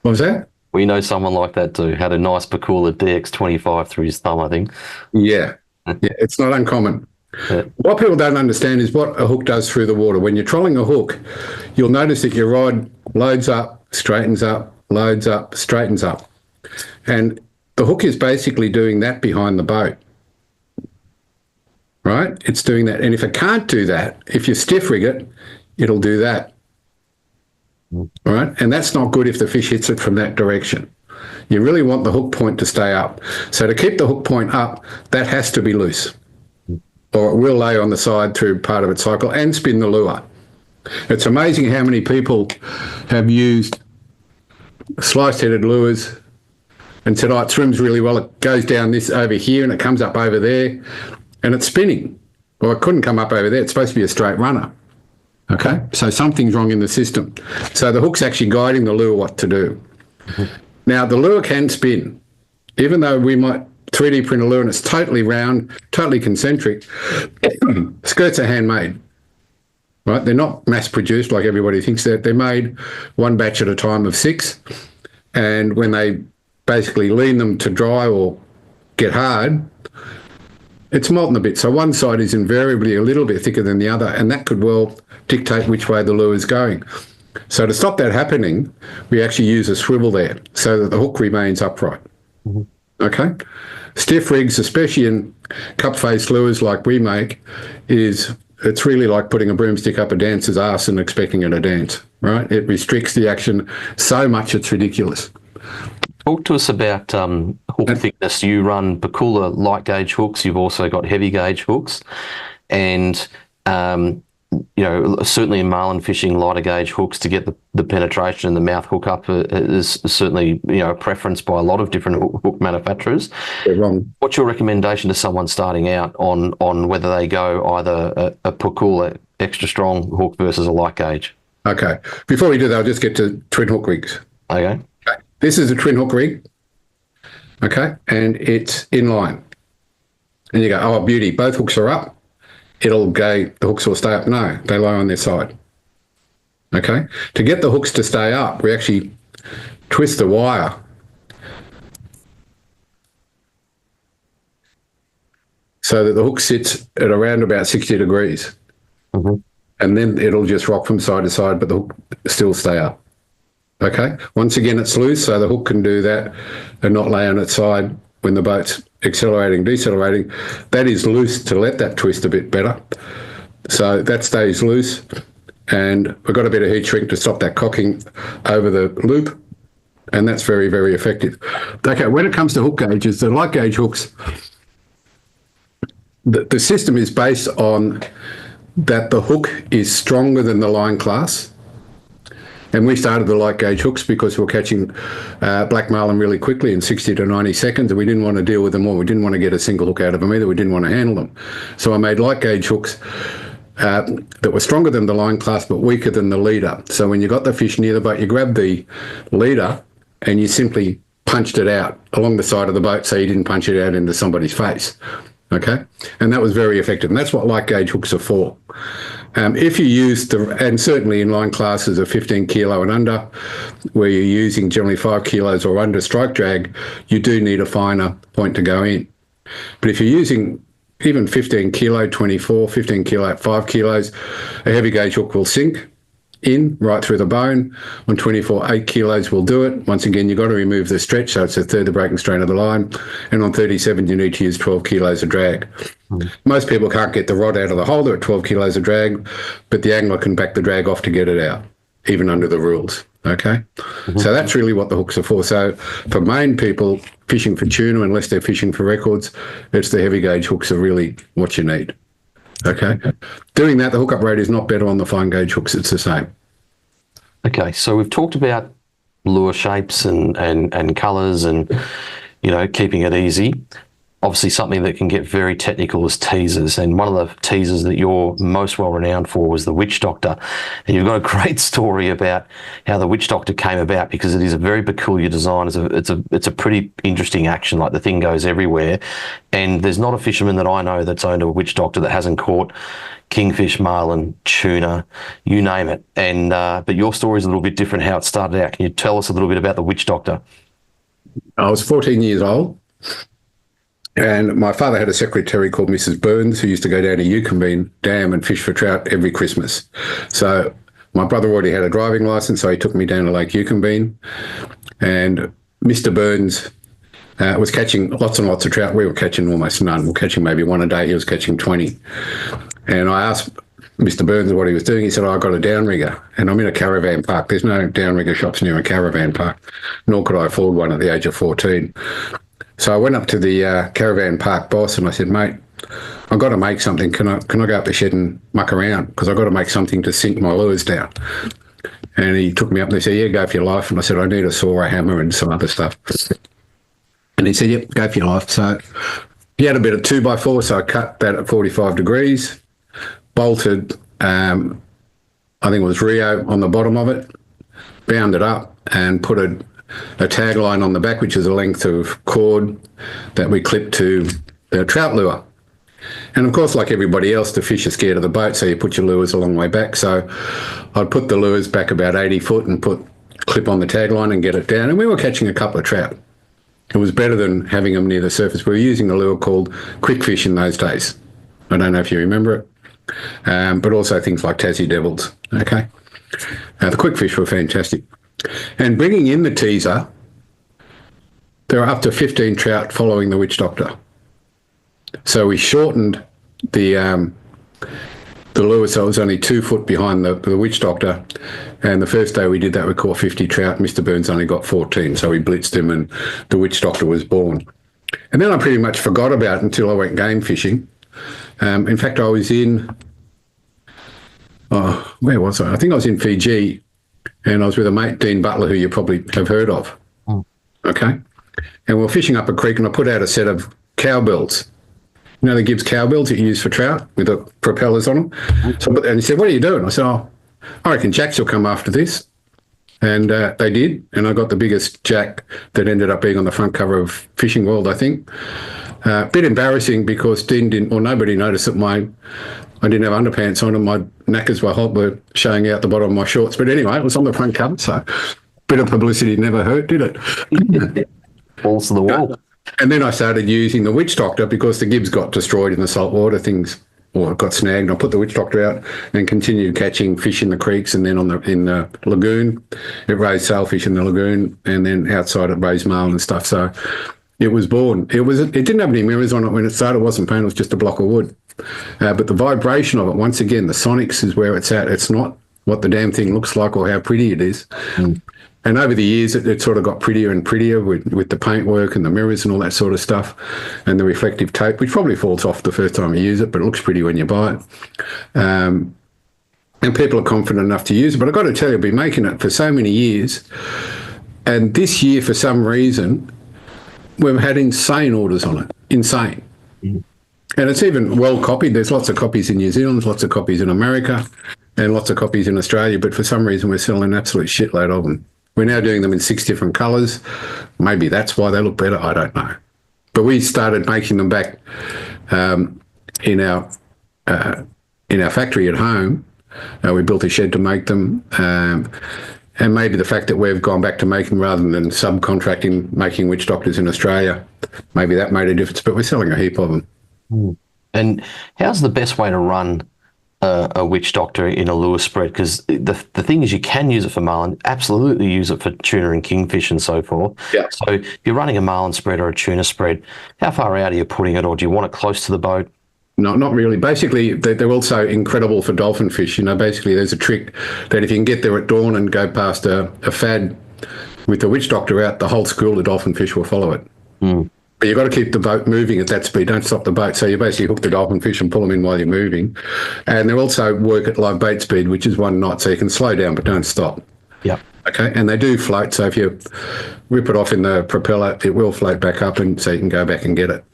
What was that? We know someone like that too. Had a nice Pakula DX25 through his thumb, I think. Yeah, it's not uncommon. Yeah. What people don't understand is what a hook does through the water. When you're trolling a hook, you'll notice that your rod loads up, straightens up, loads up, straightens up. And the hook is basically doing that behind the boat, right? It's doing that. And if it can't do that, if you stiff rig it, it'll do that, all right? And that's not good if the fish hits it from that direction. You really want the hook point to stay up. So to keep the hook point up, that has to be loose, or it will lay on the side through part of its cycle and spin the lure. It's amazing how many people have used sliced-headed lures and said, oh, it swims really well. It goes down this over here and it comes up over there and it's spinning. Well, it couldn't come up over there. It's supposed to be a straight runner. Okay? So something's wrong in the system. So the hook's actually guiding the lure what to do. Now, the lure can spin. Even though we might 3D print a lure and it's totally round, totally concentric, skirts are handmade. Right? They're not mass-produced like everybody thinks. They're made one batch at a time of 6. And when they basically lean them to dry or get hard, it's molten a bit. So one side is invariably a little bit thicker than the other, and that could well dictate which way the lure is going. So to stop that happening, we actually use a swivel there so that the hook remains upright. Okay? Stiff rigs, especially in cup-face lures like we make, it's really like putting a broomstick up a dancer's ass and expecting it to dance, right? It restricts the action so much it's ridiculous. Talk to us about hook thickness. You run Pakula light gauge hooks. You've also got heavy gauge hooks, and certainly in marlin fishing, lighter gauge hooks to get the penetration and the mouth hook up is certainly a preference by a lot of different hook manufacturers. What's your recommendation to someone starting out on whether they go either a Pakula extra strong hook versus a light gauge? Okay. Before we do that, I'll just get to twin hook rigs. Okay. This is a twin hook rig, okay, and it's in line. And you go, oh, beauty, both hooks are up. The hooks will stay up. No, they lie on their side. Okay? To get the hooks to stay up, we actually twist the wire so that the hook sits at around about 60 degrees. And then it'll just rock from side to side, but the hook still stay up. Okay? Once again, it's loose, so the hook can do that and not lay on its side when the boat's accelerating, decelerating. That is loose to let that twist a bit better. So that stays loose, and we've got a bit of heat shrink to stop that cocking over the loop, and that's very, very effective. Okay, when it comes to hook gauges, the light gauge hooks, the system is based on that the hook is stronger than the line class. And we started the light gauge hooks because we were catching black marlin really quickly in 60 to 90 seconds, and we didn't want to deal with them all. We didn't want to get a single hook out of them either. We didn't want to handle them. So I made light gauge hooks that were stronger than the line class but weaker than the leader. So when you got the fish near the boat, you grabbed the leader and you simply punched it out along the side of the boat so you didn't punch it out into somebody's face. Okay? And that was very effective. And that's what light gauge hooks are for. If you use and certainly in line classes of 15 kilo and under, where you're using generally 5 kilos or under strike drag, you do need a finer point to go in. But if you're using even 15 kilo, 24, 15 kilo, 5 kilos, a heavy gauge hook will sink in right through the bone. On 24, 8 kilos will do it. Once again, you've got to remove the stretch, so it's a third the breaking strain of the line. And on 37, you need to use 12 kilos of drag. Most people can't get the rod out of the holder at 12 kilos of drag, but the angler can back the drag off to get it out, even under the rules. Okay? So that's really what the hooks are for. So for main people fishing for tuna, unless they're fishing for records, it's the heavy gauge hooks are really what you need. Okay? Doing that, the hookup rate is not better on the fine gauge hooks. It's the same. Okay, so we've talked about lure shapes and colours and, keeping it easy. Obviously, something that can get very technical is teasers. And one of the teasers that you're most well renowned for was the Witch Doctor. And you've got a great story about how the Witch Doctor came about, because it is a very peculiar design. It's a pretty interesting action. Like, the thing goes everywhere. And there's not a fisherman that I know that's owned a Witch Doctor that hasn't caught kingfish, marlin, tuna, you name it. And but your story is a little bit different, how it started out. Can you tell us a little bit about the Witch Doctor? I was 14 years old. And my father had a secretary called Mrs. Burns, who used to go down to Yukonbean Dam and fish for trout every Christmas. So my brother already had a driving licence, so he took me down to Lake Yukonbean. And Mr. Burns was catching lots and lots of trout. We were catching almost none. We were catching maybe one a day. He was catching 20. And I asked Mr. Burns what he was doing. He said, I got a downrigger, and I'm in a caravan park. There's no downrigger shops near a caravan park, nor could I afford one at the age of 14. So I went up to the caravan park boss and I said, mate, I've got to make something. Can I go up the shed and muck around? Because I've got to make something to sink my lures down. And he took me up and he said, yeah, go for your life. And I said, I need a saw, a hammer and some other stuff. And he said, yep, go for your life. So he had a bit of 2x4, so I cut that at 45 degrees, bolted, I think it was Rio on the bottom of it, bound it up and put a tagline on the back, which is a length of cord that we clip to the trout lure. And of course, like everybody else, the fish are scared of the boat, so you put your lures a long way back. So I'd put the lures back about 80 foot and clip on the tagline and get it down. And we were catching a couple of trout. It was better than having them near the surface. We were using a lure called Quick Fish in those days. I don't know if you remember it. but also things like Tassie Devils. Okay, the quick fish were fantastic, and bringing in the teaser, there are up to 15 trout following the Witch Doctor. So we shortened the lure, so it was only 2 foot behind the Witch Doctor. And the first day we did that, we caught 50 trout. Mr. Burns only got 14, so we blitzed him, and the Witch Doctor was born. And then I pretty much forgot about it until I went game fishing. In fact, I was in, where was I? I think I was in Fiji, and I was with a mate, Dean Butler, who you probably have heard of. Okay, and we were fishing up a creek, and I put out a set of cowbells. You know the Gibbs cowbells that you use for trout with the propellers on them? So, and he said, "What are you doing?" I said, "Oh, I reckon jacks will come after this." And they did, and I got the biggest jack that ended up being on the front cover of Fishing World, I think. A bit embarrassing because Dean didn't, or nobody noticed that I didn't have underpants on, and my knackers were showing out the bottom of my shorts. But anyway, it was on the front cover, so a bit of publicity never hurt, did it? Balls to the wall. And then I started using the Witch Doctor because the Gibbs got destroyed in the saltwater things, or got snagged. I put the Witch Doctor out and continued catching fish in the creeks, and then in the lagoon, it raised sailfish in the lagoon, and then outside it raised marlin and stuff. So it was born. It didn't have any mirrors on it when it started. It wasn't paint. It was just a block of wood. But the vibration of it, once again, the sonics is where it's at. It's not what the damn thing looks like or how pretty it is. And over the years, it sort of got prettier and prettier with the paintwork and the mirrors and all that sort of stuff, and the reflective tape, which probably falls off the first time you use it, but it looks pretty when you buy it. And people are confident enough to use it. But I've got to tell you, I've been making it for so many years, and this year, for some reason, we've had insane orders on it. Insane. And it's even well copied. There's lots of copies in New Zealand, lots of copies in America, and lots of copies in Australia, but for some reason we're selling an absolute shitload of them. We're now doing them in 6 different colours. Maybe that's why they look better. I don't know. But we started making them back in our factory at home. We built a shed to make them. And maybe the fact that we've gone back to making rather than subcontracting making Witch Doctors in Australia, maybe that made a difference. But we're selling a heap of them. And how's the best way to run a Witch Doctor in a lure spread? Because the thing is, you can use it for marlin, absolutely use it for tuna and kingfish and so forth. Yeah. So if you're running a marlin spread or a tuna spread, how far out are you putting it, or do you want it close to the boat? No, not really. Basically, they're also incredible for dolphin fish. You know, basically there's a trick that if you can get there at dawn and go past a fad with the Witch Doctor out, the whole school of dolphin fish will follow it. But you've got to keep the boat moving at that speed. Don't stop the boat. So you basically hook the dolphin fish and pull them in while you're moving. And they also work at live bait speed, which is 1 knot. So you can slow down, but don't stop. Yeah. Okay. And they do float. So if you rip it off in the propeller, it will float back up, and so you can go back and get it.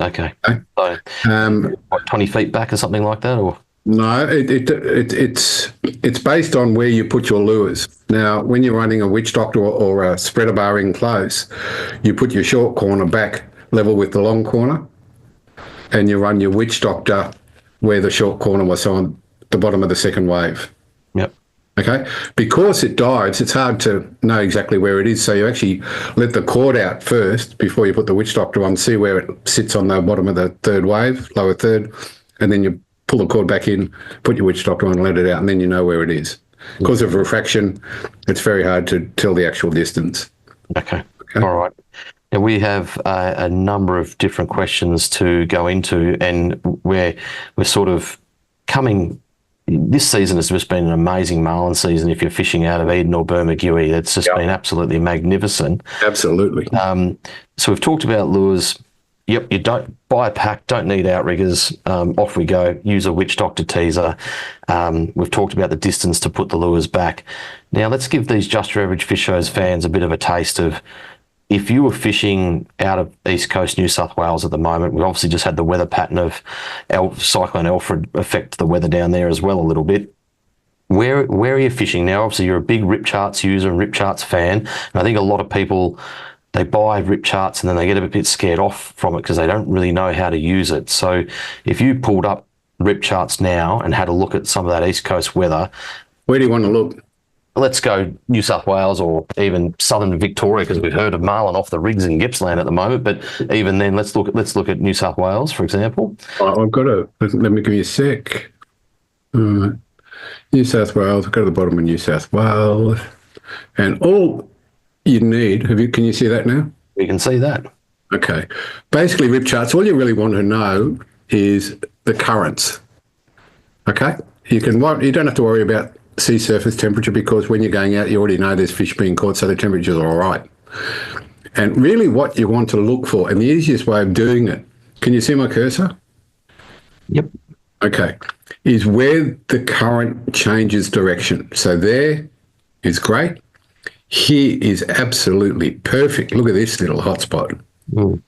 Okay. So, what, 20 feet back or something like that, or? No, it's based on where you put your lures. Now, when you're running a Witch Doctor or a spreader bar in close, you put your short corner back level with the long corner, and you run your Witch Doctor where the short corner was, on the bottom of the second wave. Yep. Okay? Because it dives, it's hard to know exactly where it is, so you actually let the cord out first before you put the Witch Doctor on, see where it sits on the bottom of the third wave, lower third, and then you pull the cord back in, put your Witch Doctor on, and let it out, and then you know where it is. Because of refraction, it's very hard to tell the actual distance. Okay. All right. Now, we have a number of different questions to go into, and we're sort of coming. This season has just been an amazing marlin season. If you're fishing out of Eden or Bermagui, it's just been absolutely magnificent. Absolutely. So we've talked about lures. Yep, you don't buy a pack, don't need outriggers. Off we go. Use a Witch Doctor teaser. We've talked about the distance to put the lures back. Now let's give these Just Your Average Fisho's fans a bit of a taste of, if you were fishing out of East Coast New South Wales at the moment, we obviously just had the weather pattern of Cyclone Alfred affect the weather down there as well a little bit. Where are you fishing now? Obviously, you're a big Rip Charts user and Rip Charts fan, and I think a lot of people, they buy Rip Charts and then they get a bit scared off from it because they don't really know how to use it. So if you pulled up Rip Charts now and had a look at some of that East Coast weather, where do you want to look? Let's go New South Wales or even southern Victoria, because we've heard of marlin off the rigs in Gippsland at the moment. But even then, let's look at New South Wales, for example. I've got let me give you a sec. All right. New South Wales, go to the bottom of New South Wales. And all you need, can you see that now? We can see that. Okay. Basically, rip charts, all you really want to know is the currents. Okay? You don't have to worry about sea surface temperature because when you're going out, you already know there's fish being caught, so the temperatures are all right. And really what you want to look for, and the easiest way of doing it, can you see my cursor? Yep. Okay, is where the current changes direction. So there is great. Here is absolutely perfect. Look at this little hot spot. Mm.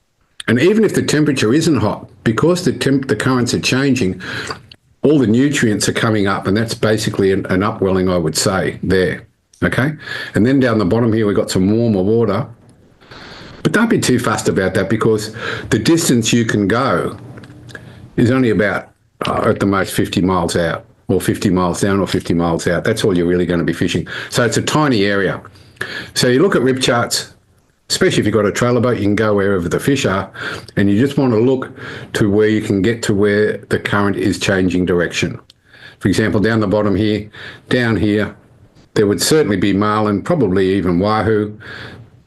And even if the temperature isn't hot, because the currents are changing, all the nutrients are coming up, and that's basically an upwelling, I would say, there. Okay? And then down the bottom here, we've got some warmer water. But don't be too fussed about that because the distance you can go is only about, at the most, 50 miles out, or 50 miles down, or 50 miles out. That's all you're really going to be fishing. So it's a tiny area. So you look at rip charts, especially if you've got a trailer boat, you can go wherever the fish are, and you just want to look to where you can get to where the current is changing direction. For example, down the bottom here, down here, there would certainly be marlin, probably even wahoo,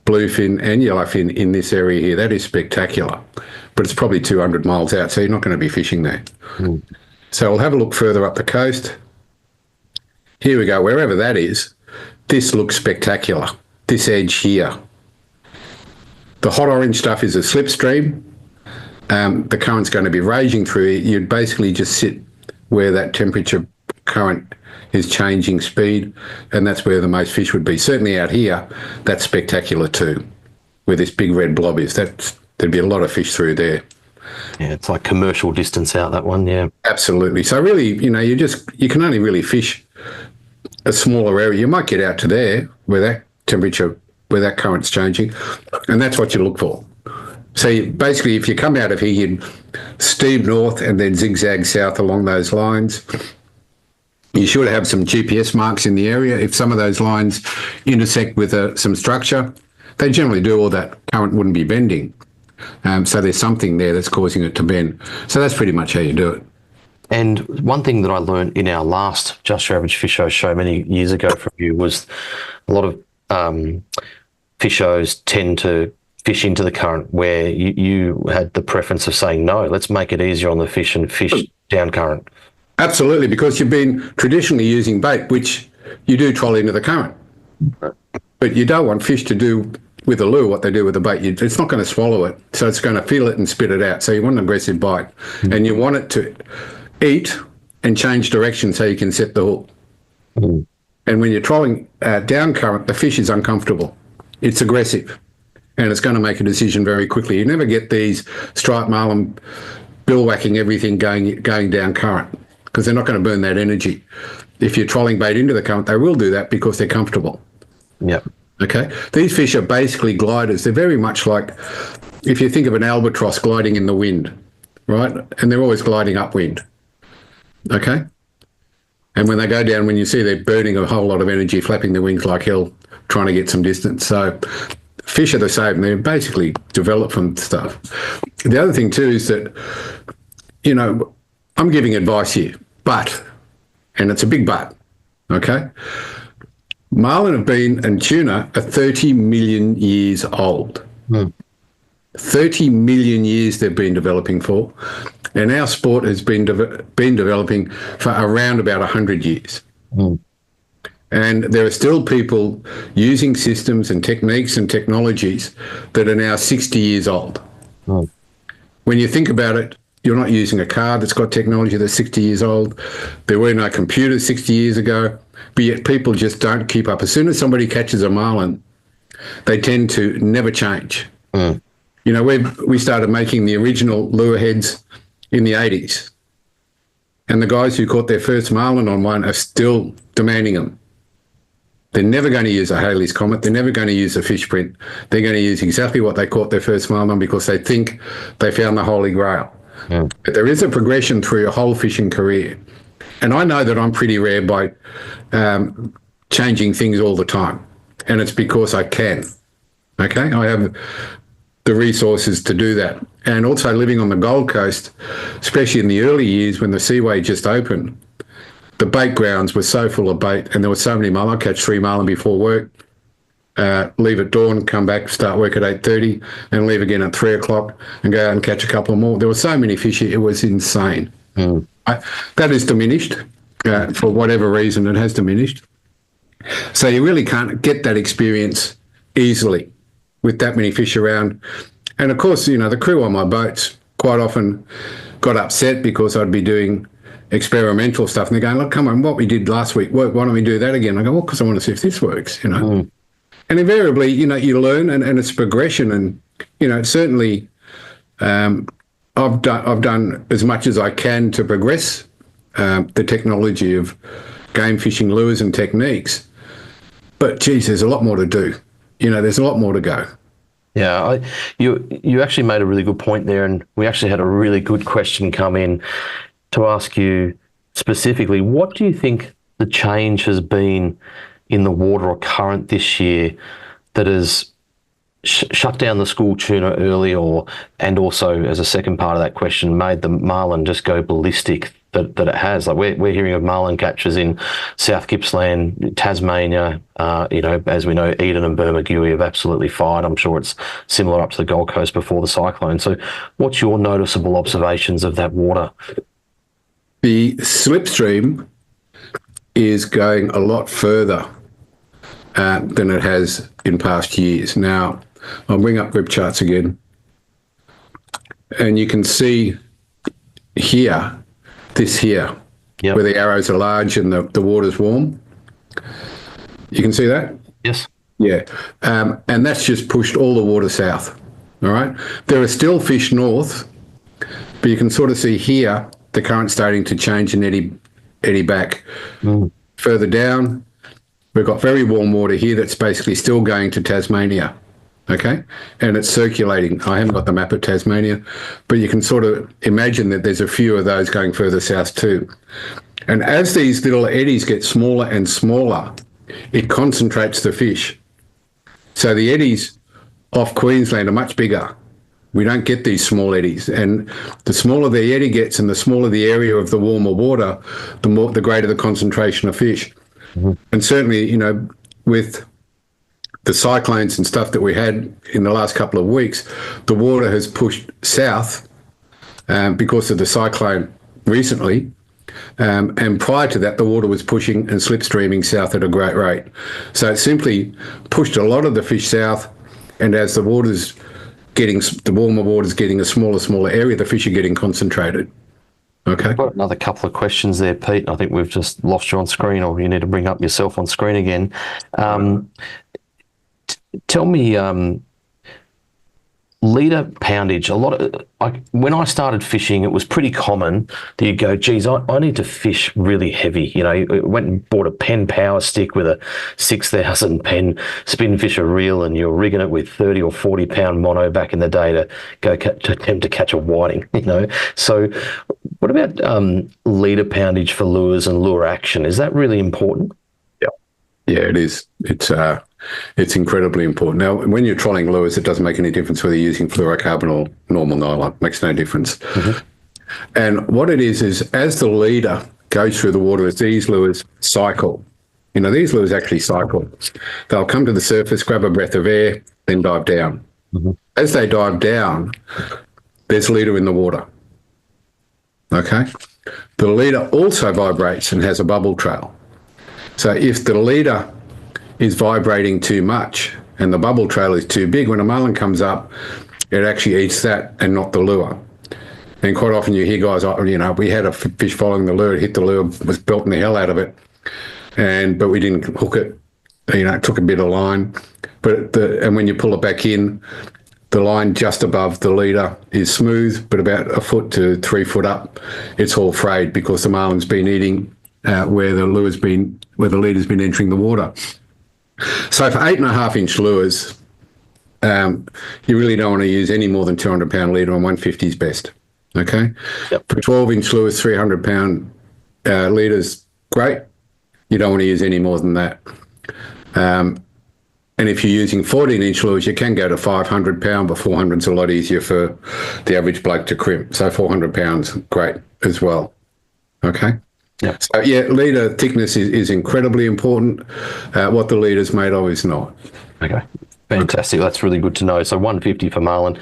bluefin and yellowfin in this area here. That is spectacular, but it's probably 200 miles out, so you're not going to be fishing there. Mm. So we'll have a look further up the coast. Here we go, wherever that is, this looks spectacular, this edge here. The hot orange stuff is a slipstream. The current's going to be raging through it. You'd basically just sit where that temperature current is changing speed, and that's where the most fish would be. Certainly out here, that's spectacular too, where this big red blob is. There'd be a lot of fish through there. Yeah, it's like commercial distance out, that one, yeah. Absolutely. So really, you can only really fish a smaller area. You might get out to there where that temperature, where that current's changing, and that's what you look for. So basically, if you come out of here, you'd steam north and then zigzag south along those lines. You should have some GPS marks in the area. If some of those lines intersect with some structure, they generally do, or that current wouldn't be bending. So there's something there that's causing it to bend. So that's pretty much how you do it. And one thing that I learned in our last Just Your Average Fisho show many years ago from you was a lot of fishers tend to fish into the current, where you had the preference of saying, no, let's make it easier on the fish and fish down current. Absolutely, because you've been traditionally using bait, which you do troll into the current. But you don't want fish to do with a lure what they do with a bait. It's not going to swallow it, so it's going to feel it and spit it out. So you want an aggressive bite, and you want it to eat and change direction so you can set the hook. Mm. And when you're trolling down current, the fish is uncomfortable. It's aggressive, and it's going to make a decision very quickly. You never get these striped marlin bill whacking everything going down current, because they're not going to burn that energy. If you're trolling bait into the current, they will do that because they're comfortable. Yep. Okay? These fish are basically gliders. They're very much like, if you think of an albatross gliding in the wind, right? And they're always gliding upwind. Okay? And when they go down, when you see they're burning a whole lot of energy, flapping their wings like hell, trying to get some distance. So fish are the same. They're basically developed from stuff. The other thing too is that, I'm giving advice here, but, and it's a big but, okay? Marlin and tuna are 30 million years old. Mm. 30 million years they've been developing for, and our sport has been developing for around about 100 years. Mm. And there are still people using systems and techniques and technologies that are now 60 years old. Mm. When you think about it, you're not using a car that's got technology that's 60 years old. There were no computers 60 years ago, but yet people just don't keep up. As soon as somebody catches a marlin, they tend to never change. Mm. We started making the original lure heads in the 80s, and the guys who caught their first marlin on one are still demanding them. They're never going to use a Halley's Comet. They're never going to use a fish print. They're going to use exactly what they caught their first marlin on because they think they found the Holy Grail. Yeah. But there is a progression through your whole fishing career. And I know that I'm pretty rare by changing things all the time. And it's because I can. Okay? I have the resources to do that. And also living on the Gold Coast, especially in the early years when the seaway just opened, the bait grounds were so full of bait, and there were so many marlin. I'd catch 3 marlin before work, leave at dawn, come back, start work at 8:30, and leave again at 3 o'clock, and go out and catch a couple more. There were so many fish, it was insane. That is diminished. For whatever reason, it has diminished. So you really can't get that experience easily with that many fish around. And of course, you know, the crew on my boats quite often got upset because I'd be doing experimental stuff, and they're going, look, come on, what we did last week, why don't we do that again? I go, well, because I want to see if this works, you know. And invariably, you know, you learn, and it's progression. And, you know, certainly I've done as much as I can to progress the technology of game fishing lures and techniques. But, geez, there's a lot more to do. You know, there's a lot more to go. Yeah, you actually made a really good point there, and we actually had a really good question come in to ask you specifically, what do you think the change has been in the water or current this year that has shut down the school tuna early, and also, as a second part of that question, made the marlin just go ballistic that it has? Like we're hearing of marlin catches in South Gippsland, Tasmania, you know, as we know, Eden and Bermagui have absolutely fired. I'm sure it's similar up to the Gold Coast before the cyclone. So what's your noticeable observations of that water? The slipstream is going a lot further than it has in past years. Now, I'll bring up grip charts again, and you can see here, this here, where the arrows are large and the water's warm. You can see that? Yes. Yeah. And that's just pushed all the water south, all right? There are still fish north, but you can sort of see here the current starting to change and eddy back. Further down, we've got very warm water here that's basically still going to Tasmania, okay? And it's circulating. I haven't got the map of Tasmania, but you can sort of imagine that there's a few of those going further south too. And as these little eddies get smaller and smaller, it concentrates the fish. So the eddies off Queensland are much bigger. We don't get these small eddies, and the smaller the eddy gets and the smaller the area of the warmer water, the greater the concentration of fish. And certainly, you know, with the cyclones and stuff that we had in the last couple of weeks, the water has pushed south because of the cyclone recently. And prior to that, the water was pushing and slipstreaming south at a great rate. So it simply pushed a lot of the fish south, and as the warmer water's getting a smaller area, the fish are getting concentrated. Okay. I've got another couple of questions there, Pete. I think we've just lost you on screen, or you need to bring up yourself on screen again. Tell me, leader poundage. A lot of, when I started fishing, it was pretty common that you go, geez, I need to fish really heavy. You know, you went and bought a Penn power stick with a 6,000 Penn spin fisher reel, and you're rigging it with 30 or 40 pound mono back in the day to attempt to catch a whiting, you know. So what about leader poundage for lures and lure action? Is that really important? Yeah, it is. It's incredibly important. Now, when you're trolling lures, it doesn't make any difference whether you're using fluorocarbon or normal nylon. It makes no difference. And what it is as the leader goes through the water, as these lures cycle, you know, these lures actually cycle. They'll come to the surface, grab a breath of air, then dive down. As they dive down, there's leader in the water. Okay? The leader also vibrates and has a bubble trail. So if the leader is vibrating too much and the bubble trail is too big, when a marlin comes up, it actually eats that and not the lure. And quite often you hear guys, you know, we had a fish following the lure, it hit the lure, was belting the hell out of it, but we didn't hook it. You know, it took a bit of line, and when you pull it back in, the line just above the leader is smooth, but about 1 foot to 3 foot up, it's all frayed because the marlin's been eating where the leader's been entering the water. So for 8.5 inch lures, you really don't want to use any more than 200 pound leader, and 150 is best. Okay. For 12 inch lures, 300 pound leaders, great. You don't want to use any more than that. And if you're using 14 inch lures, you can go to 500 pound, but 400 is a lot easier for the average bloke to crimp. So 400 pounds, great as well. Okay. Yeah. So yeah, leader thickness is incredibly important. What the leader's made of is not. Okay. Fantastic. That's really good to know. So 150 for Marlin.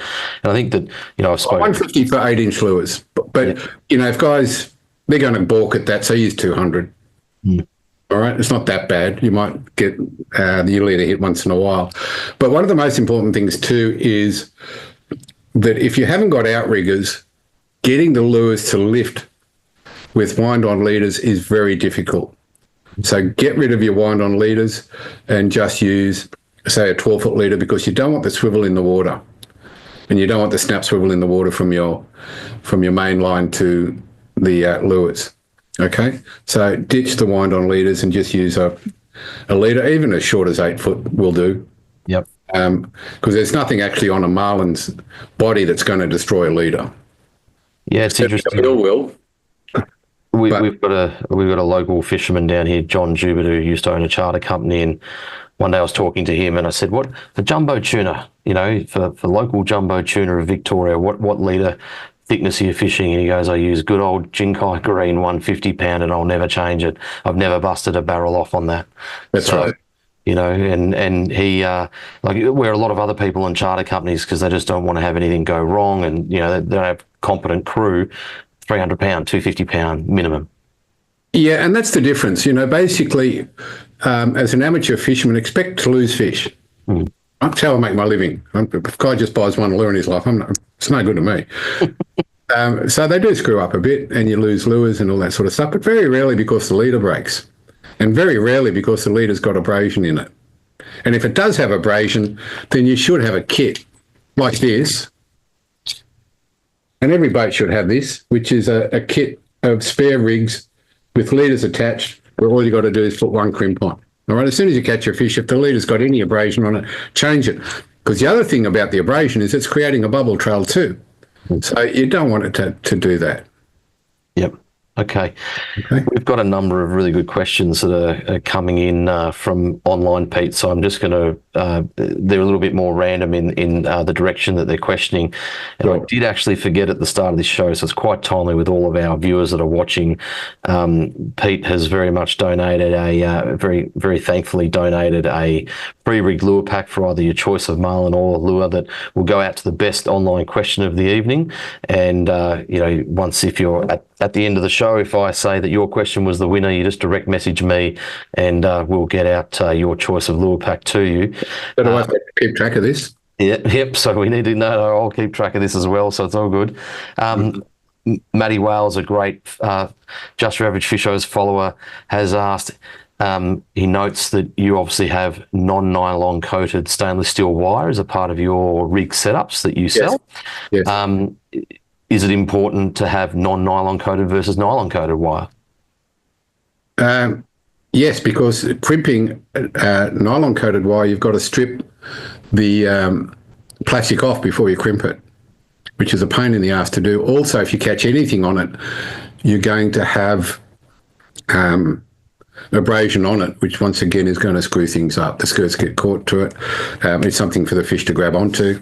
And I think that, I've spoken... 150 for 8-inch lures. But if guys, they're going to balk at that, so use 200. All right, it's not that bad. You might get the leader hit once in a while. But one of the most important things too is that if you haven't got outriggers, getting the lures to lift with wind-on leaders is very difficult. So get rid of your wind-on leaders and just use, say, a 12-foot leader, because you don't want the swivel in the water, and you don't want the snap swivel in the water from your main line to the lures. Okay, so ditch the wind-on leaders and just use a leader, even as short as 8 foot will do. Yep. Because there's nothing actually on a marlin's body that's going to destroy a leader. Yeah, it's interesting. It will. We've got a local fisherman down here, John Jubert, who used to own a charter company, and one day I was talking to him and I said, "What for jumbo tuna? For local jumbo tuna of Victoria, what leader thickness are you fishing?" And he goes, "I use good old Jinkai Green 150 pound, and I'll never change it. I've never busted a barrel off on that." That's right. And he where a lot of other people in charter companies, because they just don't want to have anything go wrong, and they don't have competent crew, 300 pound, 250 pound minimum. Yeah, and that's the difference. Basically, as an amateur fisherman, expect to lose fish. That's how I make my living. If a guy just buys one lure in his life, it's no good to me. So they do screw up a bit, and you lose lures and all that sort of stuff, but very rarely because the leader breaks, and very rarely because the leader's got abrasion in it. And if it does have abrasion, then you should have a kit like this, and every boat should have this, which is a kit of spare rigs with leaders attached, where all you got to do is put one crimp on. All right, as soon as you catch a fish, if the leader's got any abrasion on it, change it. Because the other thing about the abrasion is it's creating a bubble trail too. So you don't want it to do that. Yep. Okay. We've got a number of really good questions that are coming in from online, Pete. So I'm just going to, they're a little bit more random in the direction that they're questioning. And I did actually forget at the start of this show, so it's quite timely with all of our viewers that are watching. Pete has very much donated very, very thankfully donated a free-rigged lure pack for either your choice of marlin or lure that will go out to the best online question of the evening. And, once, if you're at the end of the show, if I say that your question was the winner, you just direct message me and we'll get out your choice of lure pack to you. But do I have to keep track of this? Yep. So we need to know. I'll keep track of this as well, so it's all good. Matty Wales, a great Just Your Average Fisho's follower, has asked, he notes that you obviously have non-nylon coated stainless steel wire as a part of your rig setups that you sell. Yes. Is it important to have non-nylon coated versus nylon coated wire? Yes, because crimping nylon coated wire, you've got to strip the plastic off before you crimp it, which is a pain in the ass to do. Also, if you catch anything on it, you're going to have abrasion on it, which once again is going to screw things up. The skirts get caught to it. It's something for the fish to grab onto.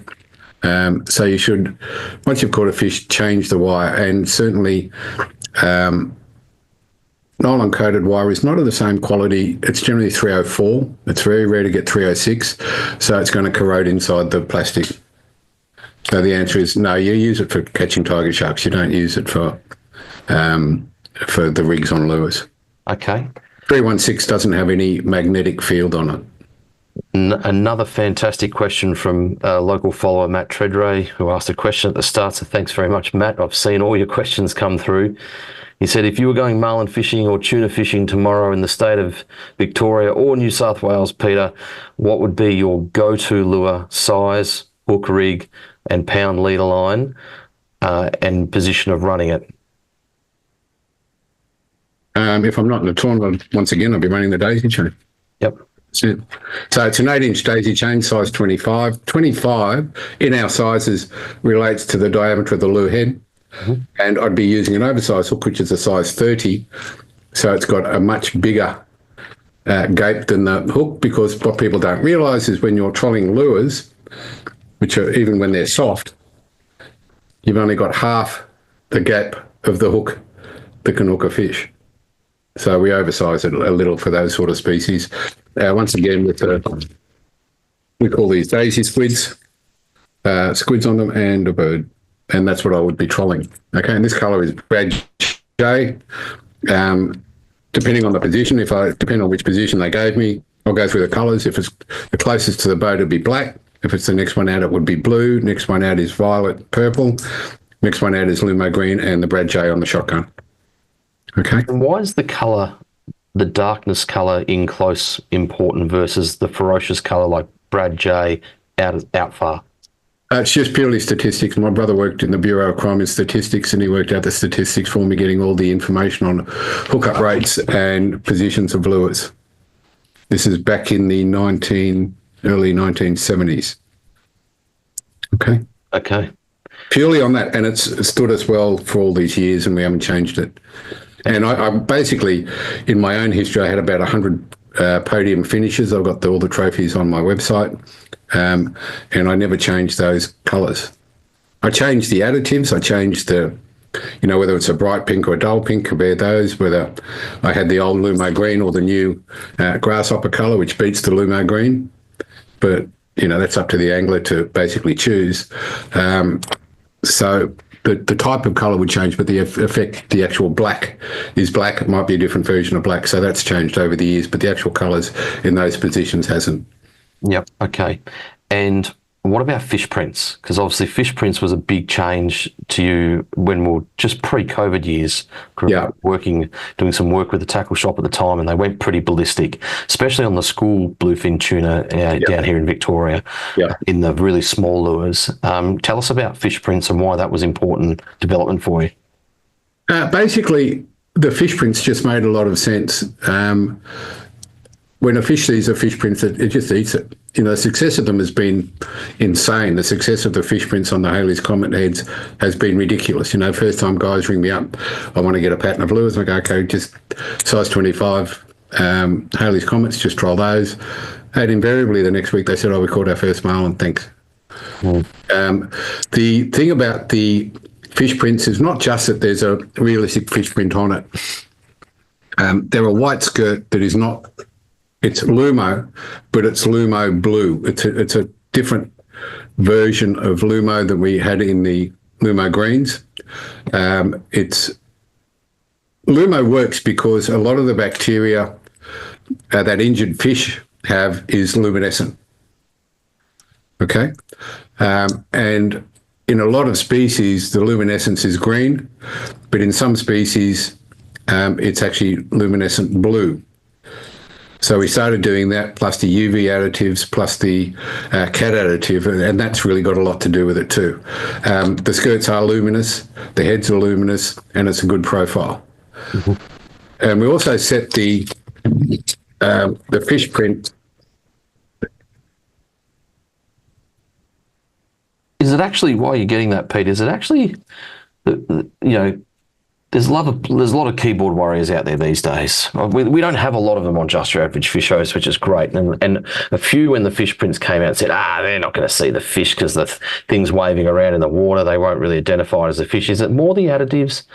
So you should, once you've caught a fish, change the wire. And certainly nylon coated wire is not of the same quality. It's generally 304. It's very rare to get 306. So it's going to corrode inside the plastic. So the answer is no, you use it for catching tiger sharks. You don't use it for the rigs on lures. Okay. 316 doesn't have any magnetic field on it. Another fantastic question from local follower Matt Treadray, who asked a question at the start. So thanks very much, Matt. I've seen all your questions come through. He said, if you were going marlin fishing or tuna fishing tomorrow in the state of Victoria or New South Wales, Peter, what would be your go-to lure size, hook rig, and pound leader line and position of running it? If I'm not in the tournament, once again, I'll be running the daisy chain. Yep. So it's an 8-inch daisy chain, size 25. 25 in our sizes relates to the diameter of the lure head. Mm-hmm. And I'd be using an oversized hook, which is a size 30. So it's got a much bigger gape than the hook, because what people don't realise is when you're trolling lures, which are, even when they're soft, you've only got half the gap of the hook that can hook a fish. So we oversize it a little for those sort of species. Once again, with we call these daisy squids, squids on them and a bird. And that's what I would be trolling. Okay, and this colour is Brad J. Depending on the position, depending on which position they gave me, I'll go through the colours. If it's the closest to the boat, it'd be black. If it's the next one out, it would be blue. Next one out is violet, purple. Next one out is Lumo green, and the Brad J on the shotgun. Okay. And why is the colour, the darkness colour in close important versus the ferocious colour like Brad J out far? It's just purely statistics. My brother worked in the Bureau of Crime and Statistics, and he worked out the statistics for me, getting all the information on hookup rates and positions of lures. This is back in the early 1970s. Okay. Okay. Purely on that, and it's stood us well for all these years, and we haven't changed it. And I basically, in my own history, I had about 100 podium finishes. I've got all the trophies on my website, and I never changed those colours. I changed the additives. I changed whether it's a bright pink or a dull pink, compare those, whether I had the old Lumo green or the new grasshopper colour, which beats the Lumo green. But, that's up to the angler to basically choose. So the type of colour would change, but the effect, the actual black is black. It might be a different version of black. So that's changed over the years, but the actual colours in those positions hasn't. Yep. Okay. And what about fish prints? Because obviously fish prints was a big change to you when we were just pre-COVID years, doing some work with the tackle shop at the time, and they went pretty ballistic, especially on the school bluefin tuna down here in Victoria, in the really small lures. Tell us about fish prints and why that was important development for you. Basically, the fish prints just made a lot of sense. When a fish sees a fish print, it just eats it. The success of them has been insane. The success of the fish prints on the Haley's Comet heads has been ridiculous. First time guys ring me up, I want to get a pattern of lures. I go, okay, just size 25 Haley's Comets, just trial those. And invariably the next week they said, we caught our first marlin, thanks. The thing about the fish prints is not just that there's a realistic fish print on it. They're a white skirt that is not... It's Lumo, but it's Lumo blue. It's a different version of Lumo than we had in the Lumo greens. Lumo works because a lot of the bacteria that injured fish have is luminescent. Okay? And in a lot of species, the luminescence is green, but in some species, it's actually luminescent blue. So we started doing that, plus the UV additives, plus the cat additive, and that's really got a lot to do with it too. The skirts are luminous, the heads are luminous, and it's a good profile. Mm-hmm. And we also set the fish print. Is it actually, while you're getting that, Pete, is it actually, there's a lot of keyboard warriors out there these days. We don't have a lot of them on Just Your Average Fishos, which is great. And a few, when the fish prints came out, said, they're not going to see the fish because the thing's waving around in the water. They won't really identify it as a fish. Is it more the additives,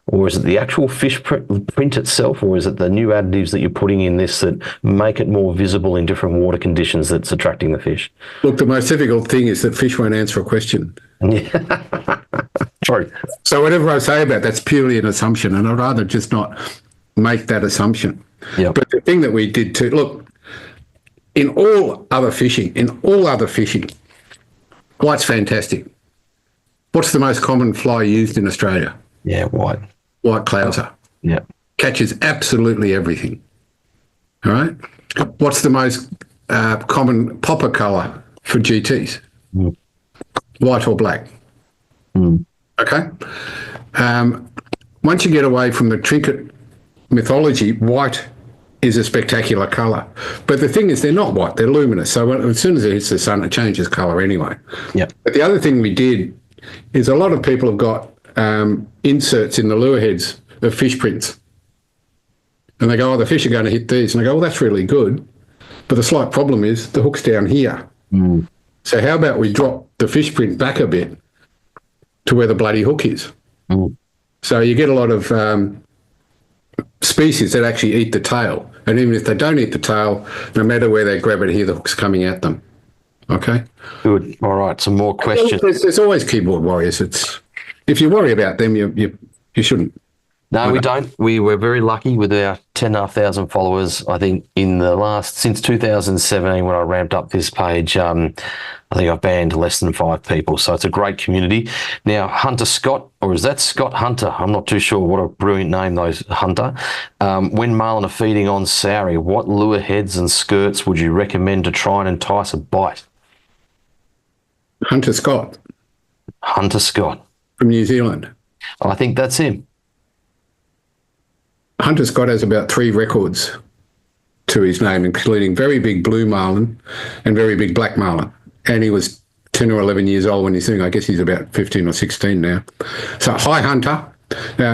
or is it the actual fish print itself, or is it the new additives that you're putting in this that make it more visible in different water conditions that's attracting the fish? Look, the most difficult thing is that fish won't answer a question. True. So whatever I say about that's purely an assumption, and I'd rather just not make that assumption. Yep. But the thing that we did too, look, in all other fishing, white's fantastic. What's the most common fly used in Australia? Yeah, white. White clouser. Yeah. Catches absolutely everything. All right? What's the most common popper colour for GTs? White or black. Okay? Once you get away from the trinket mythology, white is a spectacular colour. But the thing is, they're not white, they're luminous. So as soon as it hits the sun, it changes colour anyway. Yep. But the other thing we did is a lot of people have got inserts in the lure heads of fish prints. And they go, the fish are going to hit these. And I go, well, that's really good. But the slight problem is the hook's down here. So how about we drop the fish print back a bit to where the bloody hook is? So you get a lot of species that actually eat the tail. And even if they don't eat the tail, no matter where they grab it here, the hook's coming at them. Okay? Good. All right, some more questions. There's always keyboard warriors. If you worry about them, you shouldn't. No, we don't. We were very lucky with our 10,500 followers. I think since 2017, when I ramped up this page, I think I've banned less than 5 people. So it's a great community. Now, Hunter Scott, or is that Scott Hunter? I'm not too sure. What a brilliant name, those Hunter. When marlin are feeding on Sowie, what lure heads and skirts would you recommend to try and entice a bite? Hunter Scott. Hunter Scott. From New Zealand. I think that's him. Hunter Scott has about 3 records to his name, including very big blue marlin and very big black marlin. And he was 10 or 11 years old when he's doing, I guess he's about 15 or 16 now. So, hi, Hunter.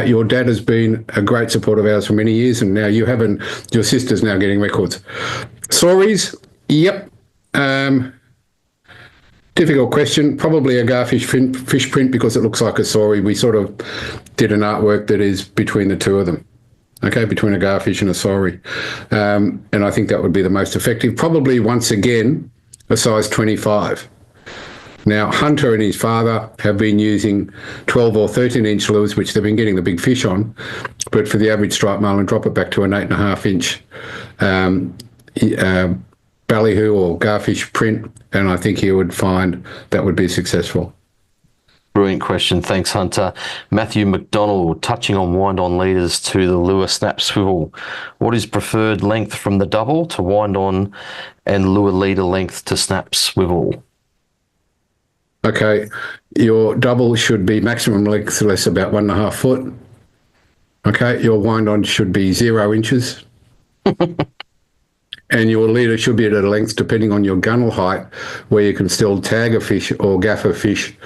Your dad has been a great supporter of ours for many years, and now your sister's now getting records. Sauries, yep. Difficult question. Probably a garfish fish print because it looks like a saury. We sort of did an artwork that is between the two of them. Okay, between a garfish and a saury. And I think that would be the most effective. Probably, once again, a size 25. Now, Hunter and his father have been using 12 or 13-inch lures, which they've been getting the big fish on. But for the average striped marlin, drop it back to an 8.5-inch ballyhoo or garfish print, and I think he would find that would be successful. Brilliant question. Thanks, Hunter. Matthew McDonald, touching on wind-on leaders to the lure snap swivel. What is preferred length from the double to wind-on and lure leader length to snap swivel? Okay, your double should be maximum length less about 1.5 foot. Okay, your wind-on should be 0 inches. And your leader should be at a length, depending on your gunnel height, where you can still tag a fish or gaff a fish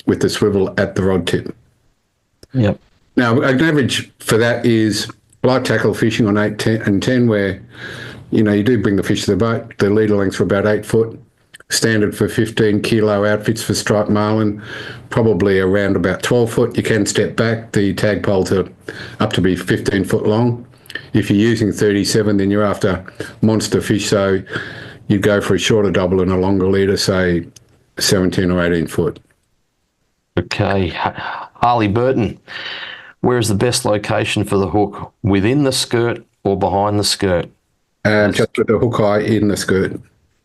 with the swivel at the rod tip. Yep. Now, an average for that is light tackle fishing on 8, 10, and 10, where, you do bring the fish to the boat. The leader lengths are about 8 foot. Standard for 15 kilo outfits for striped marlin, probably around about 12 foot. You can step back. The tag poles are up to be 15 foot long. If you're using 37, then you're after monster fish, so you'd go for a shorter double and a longer leader, say 17 or 18 foot. Okay. Harley Burton, where is the best location for the hook? Within the skirt or behind the skirt? Just with the hook eye in the skirt.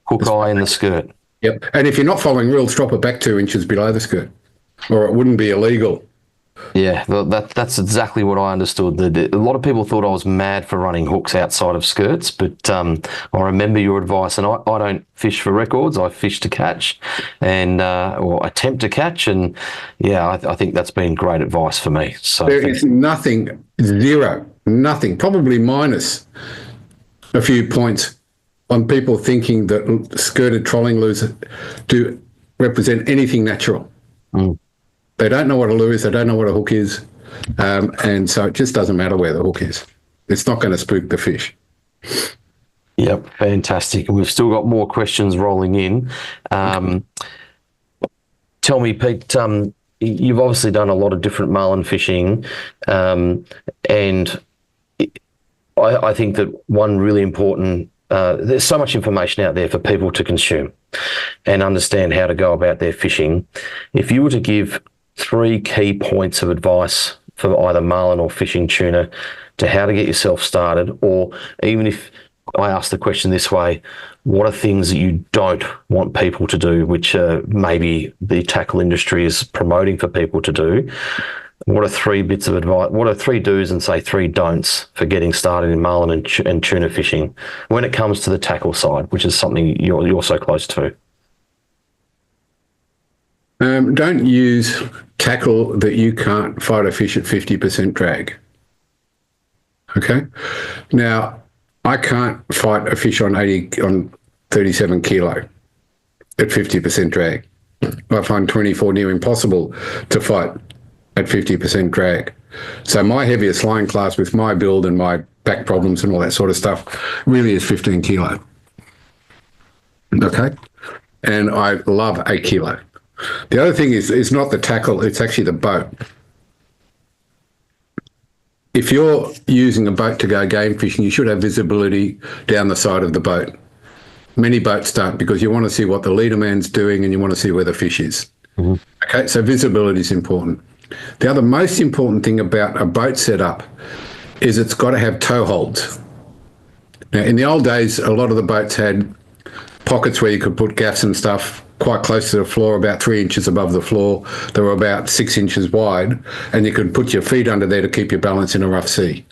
Hook eye in the skirt. Yep. And if you're not following rules, drop it back 2 inches below the skirt, or it wouldn't be illegal. Yeah, that's exactly what I understood. A lot of people thought I was mad for running hooks outside of skirts, but I remember your advice, and I don't fish for records. I fish to catch and or attempt to catch, and yeah, I think that's been great advice for me. So there is nothing, probably minus a few points on people thinking that skirted trolling lures do represent anything natural. Mm. They don't know what a lure is. They don't know what a hook is. And so it just doesn't matter where the hook is. It's not going to spook the fish. Yep, fantastic. And we've still got more questions rolling in. Tell me, Pete, you've obviously done a lot of different marlin fishing, and I think that one really important, there's so much information out there for people to consume and understand how to go about their fishing. If you were to give 3 key points of advice for either marlin or fishing tuna to how to get yourself started, or even if I ask the question this way, what are things that you don't want people to do, which maybe the tackle industry is promoting for people to do? What are 3 bits of advice? What are 3 do's and say 3 don'ts for getting started in marlin and tuna fishing when it comes to the tackle side, which is something you're so close to? Don't use tackle that you can't fight a fish at 50% drag. Okay? Now, I can't fight a fish on 37 kilo at 50% drag. I find 24 near impossible to fight at 50% drag. So my heaviest line class with my build and my back problems and all that sort of stuff really is 15 kilo. Okay? And I love 8 kilo. The other thing is not the tackle, it's actually the boat. if you're using a boat to go game fishing, you should have visibility down the side of the boat. Many boats don't, because you want to see what the leader man's doing and you want to see where the fish is. Okay, so visibility is important. The other most important thing about a boat setup is it's got to have tow holds. Now, in the old days, a lot of the boats had pockets where you could put gaffs and stuff quite close to the floor, about 3 inches above the floor. They were about 6 inches wide, and you could put your feet under there to keep your balance in a rough sea.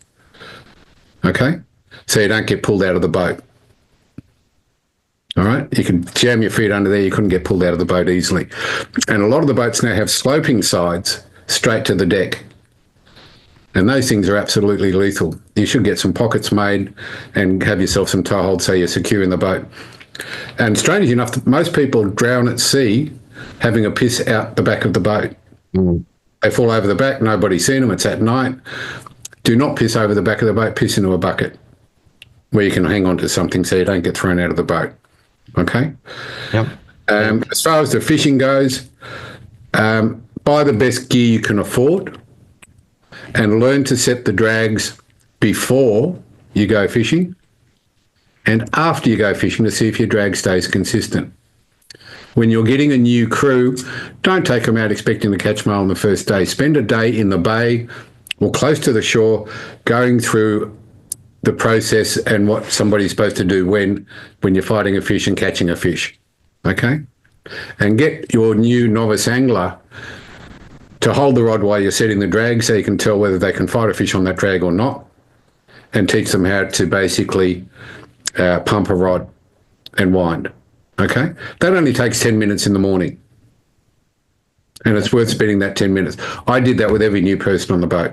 Okay? So you don't get pulled out of the boat. All right? You can jam your feet under there. You couldn't get pulled out of the boat easily. And a lot of the boats now have sloping sides straight to the deck. And those things are absolutely lethal. You should get some pockets made and have yourself some tow holds so you're secure in the boat. And strangely enough, most people drown at sea having a piss out the back of the boat. They fall over the back, nobody's seen them, it's at night. Do not piss over the back of the boat, piss into a bucket where you can hang on to something so you don't get thrown out of the boat. Okay? Yep. As far as the fishing goes, buy the best gear you can afford and learn to set the drags before you go fishing and after you go fishing to see if your drag stays consistent. When you're getting a new crew, don't take them out expecting to catch marlin the first day. Spend a day in the bay or close to the shore going through the process and what somebody's supposed to do when you're fighting a fish and catching a fish, okay? And get your new novice angler to hold the rod while you're setting the drag so you can tell whether they can fight a fish on that drag or not, and teach them how to basically pump a rod and wind, okay? That only takes 10 minutes in the morning, and it's worth spending that 10 minutes. I did that with every new person on the boat.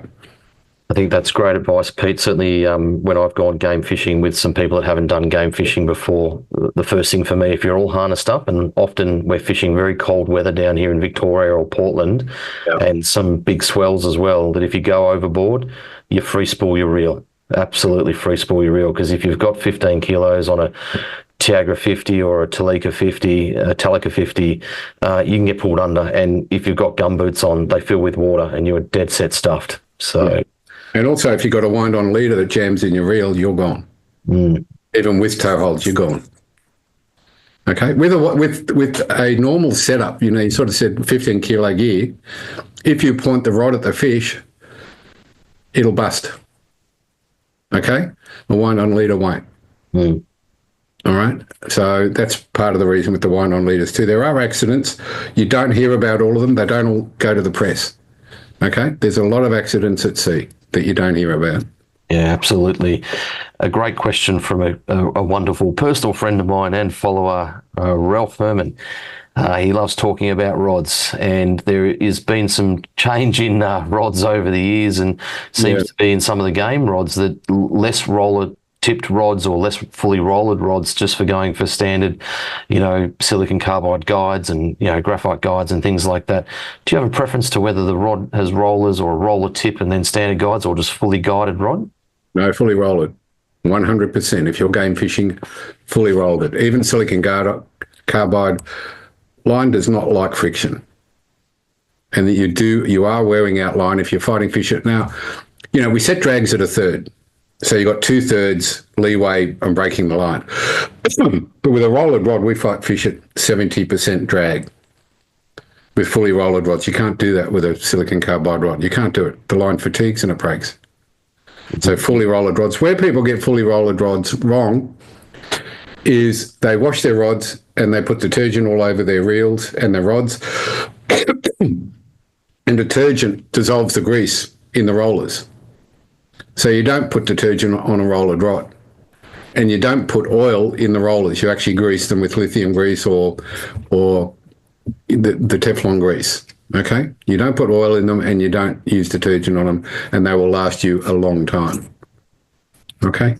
I think that's great advice, Pete. Certainly when I've gone game fishing with some people that haven't done game fishing before, the first thing for me, if you're all harnessed up, and often we're fishing very cold weather down here in Victoria or Portland, and some big swells as well, that if you go overboard, you free spool your reel. Absolutely free spool your reel, because if you've got 15 kilos on a Tiagra 50 or a Talica 50, you can get pulled under. And if you've got gumboots on, they fill with water and you're dead set stuffed. So... Yeah. And also, if you've got a wind-on leader that jams in your reel, you're gone. Even with tow holds, you're gone. Okay? With a normal setup, you sort of said 15 kilo gear, if you point the rod at the fish, it'll bust. Okay? A wind-on leader won't. All right? So that's part of the reason with the wind-on leaders too. There are accidents. You don't hear about all of them. They don't all go to the press. Okay? There's a lot of accidents at sea that you don't hear about. Yeah, absolutely. A great question from a wonderful personal friend of mine and follower, Ralph Herman. He loves talking about rods, and there has been some change in rods over the years, and seems to be in some of the game rods that less roller tipped rods or less fully rollered rods just for going for standard, silicon carbide guides and, graphite guides and things like that. Do you have a preference to whether the rod has rollers or a roller tip and then standard guides, or just fully guided rod? No, fully rollered. 100%. If you're game fishing, fully rolled it. Even silicon carbide line does not like friction. And that you are wearing out line if you're fighting fish. Now, we set drags at a third. So you've got 2/3 leeway on breaking the line. But with a rollered rod, we fight fish at 70% drag. With fully rollered rods, you can't do that with a silicon carbide rod. You can't do it. The line fatigues and it breaks. So fully rollered rods. Where people get fully rollered rods wrong is they wash their rods and they put detergent all over their reels and their rods. And detergent dissolves the grease in the rollers. So you don't put detergent on a rollered rod, and you don't put oil in the rollers. You actually grease them with lithium grease or the Teflon grease, okay? You don't put oil in them, and you don't use detergent on them, and they will last you a long time, okay?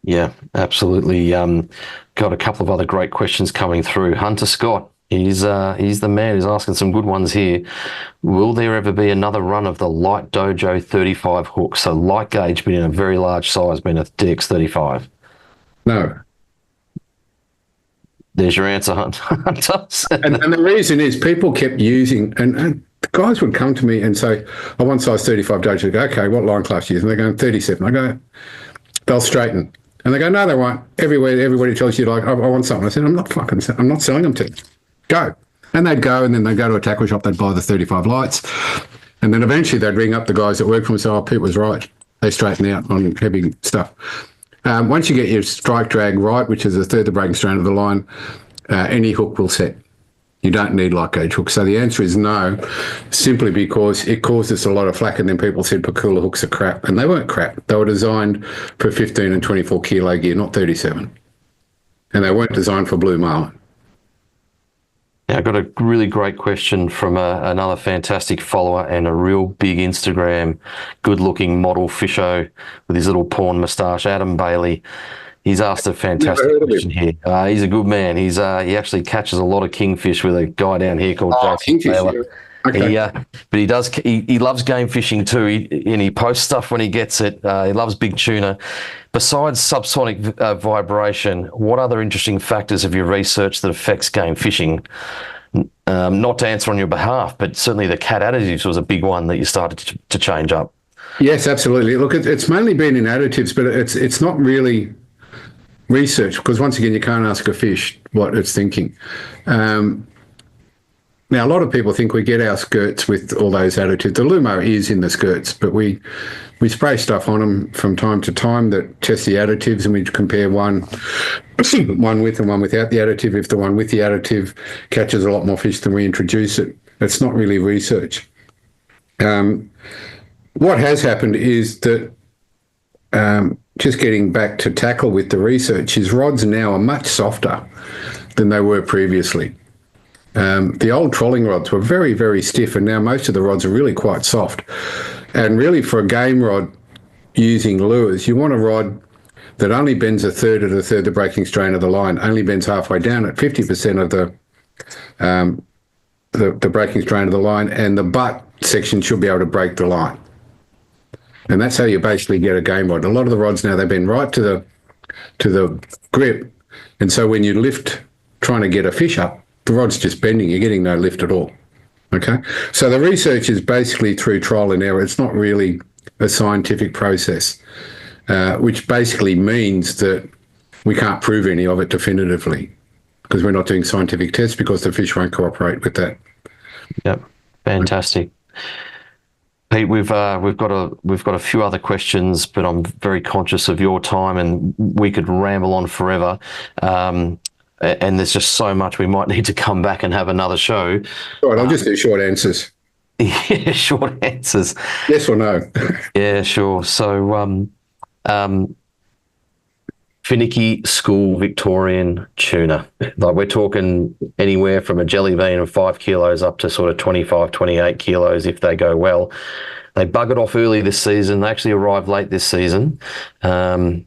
Yeah, absolutely. Got a couple of other great questions coming through. Hunter Scott, he's the man. He's asking some good ones here. Will there ever be another run of the Light Dojo 35 hook? So light gauge, but in a very large size, being a DX35. No. There's your answer, Hunter. and the reason is people kept using, and the guys would come to me and say, I want size 35 judge. I go, okay, what line class do you use? And they're going 37. I go, they'll straighten. And they go, no, they won't. Everybody tells you, like, I want something. I said, I'm not selling them to you. Go. And they'd go, and then they'd go to a tackle shop, they'd buy the 35 lights. And then eventually they'd ring up the guys that work for them and say, oh, Pete was right. They straighten out on heavy stuff. Once you get your strike drag right, which is a third of the breaking strain of the line, any hook will set. You don't need light gauge hooks. So the answer is no, simply because it caused us a lot of flack, and then people said Pakula hooks are crap. And they weren't crap. They were designed for 15 and 24 kilo gear, not 37. And they weren't designed for blue marlin. Yeah, I got a really great question from another fantastic follower and a real big Instagram, good-looking model fisho with his little porn moustache, Adam Bailey. He's asked a fantastic question here. He's a good man. He actually catches a lot of kingfish with a guy down here called Jason Taylor. Okay. But he loves game fishing too, and he posts stuff when he gets it. He loves big tuna. Besides subsonic vibration, what other interesting factors have you researched that affects game fishing? Not to answer on your behalf, but certainly the cat additives was a big one that you started to change up. Yes, absolutely. Look, it's mainly been in additives, but it's not really research, because once again, you can't ask a fish what it's thinking. Now, a lot of people think we get our skirts with all those additives. The Lumo is in the skirts, but we spray stuff on them from time to time that test the additives, and we compare one with and one without the additive. If the one with the additive catches a lot more fish than we introduce it, it's not really research. What has happened is that just getting back to tackle with the research is rods now are much softer than they were previously. The old trolling rods were very, very stiff, and now most of the rods are really quite soft. And really, for a game rod using lures, you want a rod that only bends a third of the breaking strain of the line, only bends halfway down at 50% of the breaking strain of the line, and the butt section should be able to break the line. And that's how you basically get a game rod. A lot of the rods now, they bend right to the grip, and so when you lift trying to get a fish up, the rod's just bending, you're getting no lift at all. Okay? So the research is basically through trial and error. It's not really a scientific process, which basically means that we can't prove any of it definitively, because we're not doing scientific tests, because the fish won't cooperate with that. Yep. Fantastic. Pete, we've got a few other questions, but I'm very conscious of your time, and we could ramble on forever. And there's just so much, we might need to come back and have another show. All right, I'll just do short answers. Yeah, short answers. Yes or no? Yeah, sure. So, finicky school Victorian tuna. Like, we're talking anywhere from a jelly bean of 5 kilos up to sort of 25, 28 kilos if they go well. They buggered off early this season. They actually arrived late this season. Light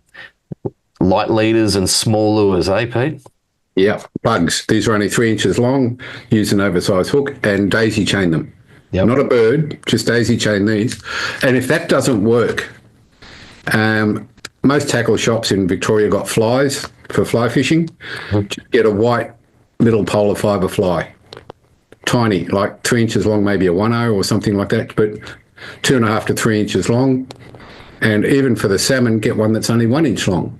leaders and small lures, eh, Pete? Yeah, bugs. These are only 3 inches long. Use an oversized hook and daisy chain them. Yep. Not a bird, just daisy chain these. And if that doesn't work, most tackle shops in Victoria got flies for fly fishing. Just get a white little polar fibre fly. Tiny, like 3 inches long, maybe a 1/0 or something like that, but 2.5 to 3 inches long. And even for the salmon, get one that's only 1 inch long.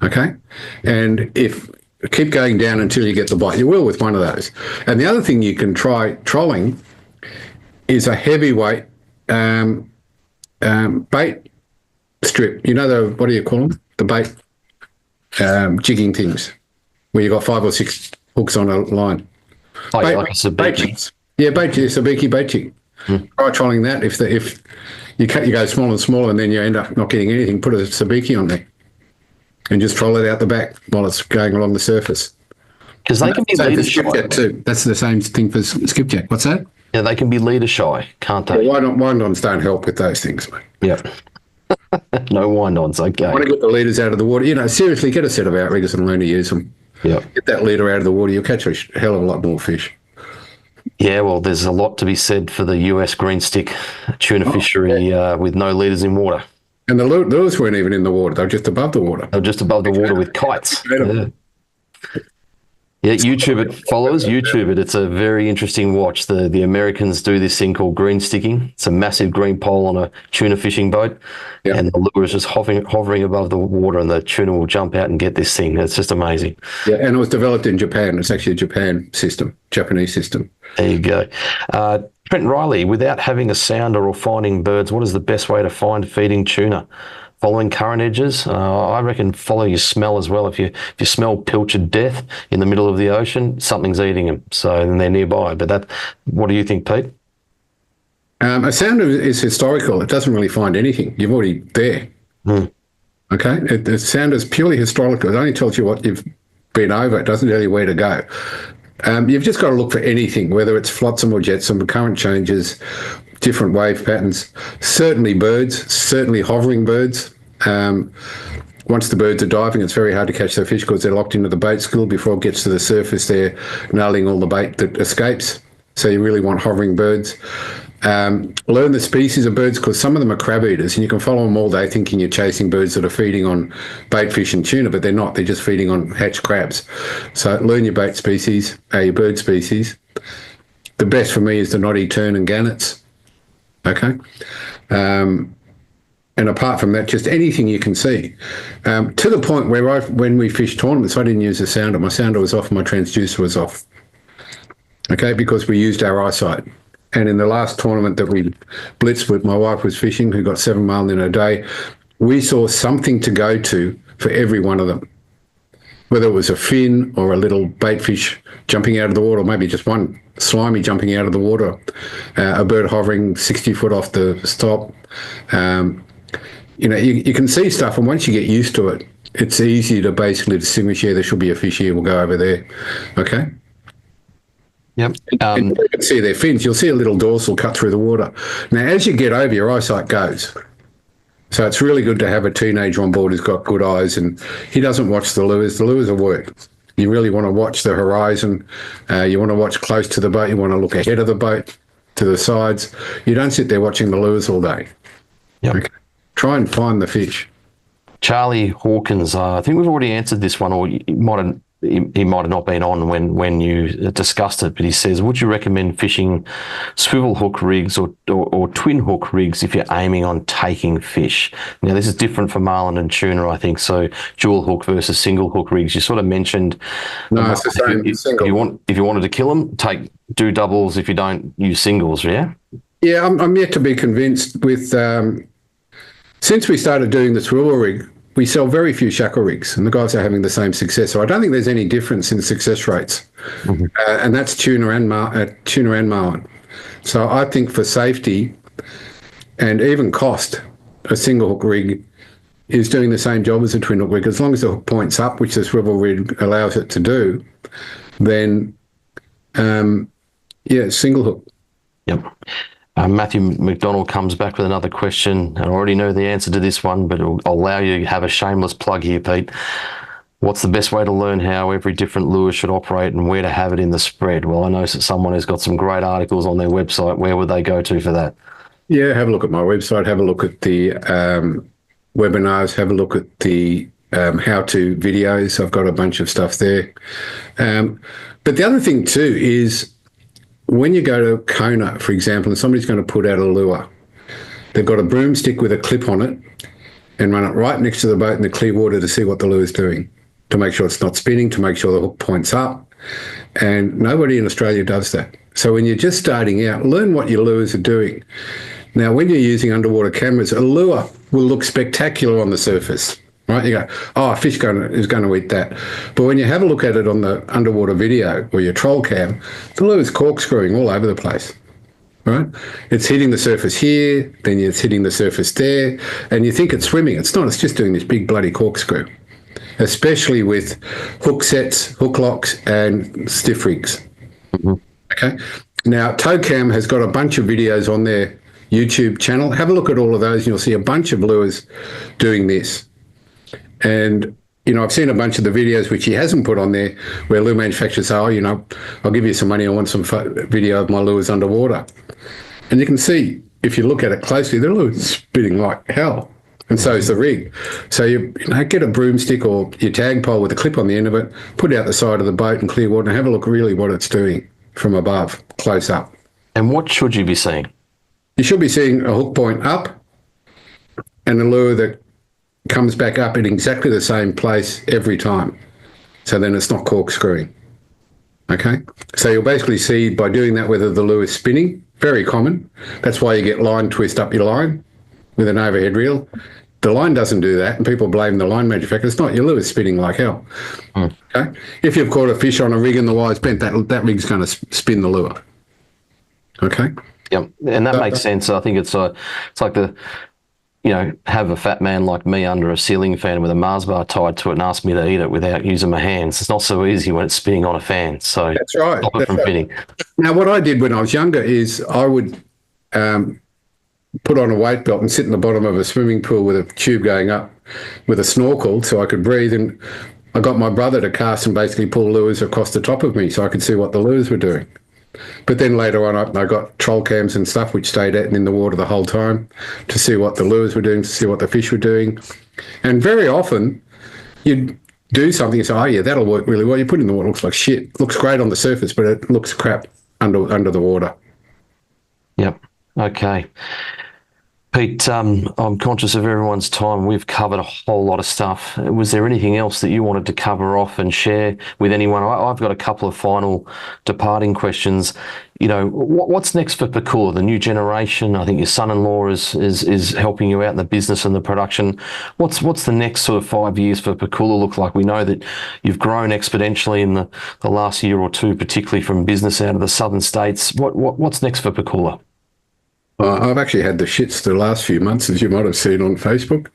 Okay? And keep going down until you get the bite. You will with one of those. And the other thing you can try trolling is a heavyweight bait strip. You know what do you call them? The bait jigging things, where you've got 5 or 6 hooks on a line. Oh, like a sabiki. Yeah, sabiki bait jig. Try trolling that. If you go smaller and smaller, and then you end up not getting anything, put a sabiki on there and just troll it out the back while it's going along the surface. Because they can be leader shy too. That's the same thing for skipjack. What's that? Yeah, they can be leader shy, can't they? Well, wind-ons don't help with those things, mate. Yeah. No wind-ons, okay. I want to get the leaders out of the water. Seriously, get a set of outriggers and learn to use them. Yeah. Get that leader out of the water, you'll catch a hell of a lot more fish. Yeah, well, there's a lot to be said for the US green stick tuna fishery with no leaders in water. And the lures weren't even in the water. They were just above the water. They were just above the water with kites. Yeah, YouTube it, followers. YouTube it. It's a very interesting watch. The Americans do this thing called green sticking. It's a massive green pole on a tuna fishing boat, and the lure is just hovering above the water, and the tuna will jump out and get this thing. It's just amazing. Yeah, and it was developed in Japan. It's actually a Japanese system. There you go. Trent Riley, without having a sounder or finding birds, what is the best way to find feeding tuna? Following current edges, I reckon follow your smell as well. If you smell pilchard death in the middle of the ocean, something's eating them. So then they're nearby. But what do you think, Pete? A sounder is historical. It doesn't really find anything. You're already there. Okay, the sounder is purely historical. It only tells you what you've been over. It doesn't tell you where to go. You've just got to look for anything, whether it's flotsam or jetsam, current changes, different wave patterns, certainly birds, certainly hovering birds. Once the birds are diving, it's very hard to catch their fish because they're locked into the bait school. Before it gets to the surface, they're nailing all the bait that escapes. So you really want hovering birds. Learn the species of birds because some of them are crab eaters and you can follow them all day thinking you're chasing birds that are feeding on bait fish and tuna, but they're not. They're just feeding on hatch crabs. So learn your bait species, your bird species. The best for me is the noddy tern and gannets. Okay. And apart from that, just anything you can see. To the point where when we fished tournaments, I didn't use a sounder. My sounder was off, my transducer was off. Okay, because we used our eyesight. And in the last tournament that we blitzed with, my wife was fishing, who got 7 marlin in a day. We saw something to go to for every one of them. Whether it was a fin or a little bait fish jumping out of the water, or maybe just one slimy jumping out of the water, a bird hovering 60 foot off the stop. You can see stuff, and once you get used to it, it's easy to basically distinguish, there should be a fish here, we'll go over there. Okay? Yep. And you can see their fins. You'll see a little dorsal cut through the water. Now, as you get over, your eyesight goes. So it's really good to have a teenager on board who's got good eyes, and he doesn't watch the lures. The lures are work. You really want to watch the horizon. You want to watch close to the boat. You want to look ahead of the boat, to the sides. You don't sit there watching the lures all day. Yep. Okay? Try and find the fish. Charlie Hawkins, I think we've already answered this one, or he might have not been on when you discussed it, but he says, would you recommend fishing swivel hook rigs or twin hook rigs if you're aiming on taking fish? Now, this is different for marlin and tuna, I think. So dual hook versus single hook rigs. You sort of mentioned, no, it's the same. If you wanted to kill them, do doubles. If you don't, use singles. Yeah. Yeah, I'm yet to be convinced with. Since we started doing the swivel rig, we sell very few shackle rigs, and the guys are having the same success. So I don't think there's any difference in success rates, and that's tuna and marlin. So I think for safety and even cost, a single hook rig is doing the same job as a twin hook rig. As long as the hook points up, which the swivel rig allows it to do, then single hook. Yep. Matthew McDonald comes back with another question, and I already know the answer to this one, but I'll allow you to have a shameless plug here, Pete. What's the best way to learn how every different lure should operate and where to have it in the spread? Well, I know that someone has got some great articles on their website. Where would they go to for that? Yeah, have a look at my website, have a look at the webinars, have a look at the how-to videos. I've got a bunch of stuff there. But the other thing too is, when you go to Kona, for example, and somebody's going to put out a lure, they've got a broomstick with a clip on it and run it right next to the boat in the clear water to see what the lure's doing, to make sure it's not spinning, to make sure the hook points up. And nobody in Australia does that. So when you're just starting out, learn what your lures are doing. Now, when you're using underwater cameras, a lure will look spectacular on the surface. Right, you go, a fish is going to eat that. But when you have a look at it on the underwater video or your troll cam, the lure is corkscrewing all over the place. Right, it's hitting the surface here, then it's hitting the surface there, and you think it's swimming. It's not. It's just doing this big bloody corkscrew, especially with hook sets, hook locks, and stiff rigs. Okay. Now, TowCam has got a bunch of videos on their YouTube channel. Have a look at all of those, and you'll see a bunch of lures doing this. And, I've seen a bunch of the videos which he hasn't put on there where lure manufacturers say, I'll give you some money, I want some video of my lures underwater. And you can see, if you look at it closely, the lure's spinning like hell. and so is the rig. So you get a broomstick or your tag pole with a clip on the end of it, put it out the side of the boat in clear water and have a look really what it's doing from above, close up. And what should you be seeing? You should be seeing a hook point up and a lure that comes back up in exactly the same place every time. So then it's not corkscrewing. Okay? So you'll basically see by doing that whether the lure is spinning, very common. That's why you get line twist up your line with an overhead reel. The line doesn't do that, and people blame the line manufacturer. It's not. Your lure is spinning like hell. Okay? If you've caught a fish on a rig and the wire's bent, that rig's going to spin the lure. Okay? Yep, and that makes sense. I think it's like have a fat man like me under a ceiling fan with a Mars bar tied to it and ask me to eat it without using my hands. It's not so easy when it's spinning on a fan. So that's right. Stop it from spinning. Now, what I did when I was younger is I would put on a weight belt and sit in the bottom of a swimming pool with a tube going up with a snorkel so I could breathe. And I got my brother to cast and basically pull lures across the top of me so I could see what the lures were doing. But then later on, I got troll cams and stuff which stayed out and in the water the whole time to see what the lures were doing, to see what the fish were doing. And very often you'd do something and say, oh, yeah, that'll work really well. You put it in the water, it looks like shit. It looks great on the surface, but it looks crap under the water. Yep. Okay. Pete, I'm conscious of everyone's time. We've covered a whole lot of stuff. Was there anything else that you wanted to cover off and share with anyone? I've got a couple of final departing questions. What's next for Pakula, the new generation? I think your son-in-law is helping you out in the business and the production. What's the next sort of 5 years for Pakula look like? We know that you've grown exponentially in the last year or two, particularly from business out of the southern states. What's next for Pakula? I've actually had the shits the last few months, as you might have seen on Facebook.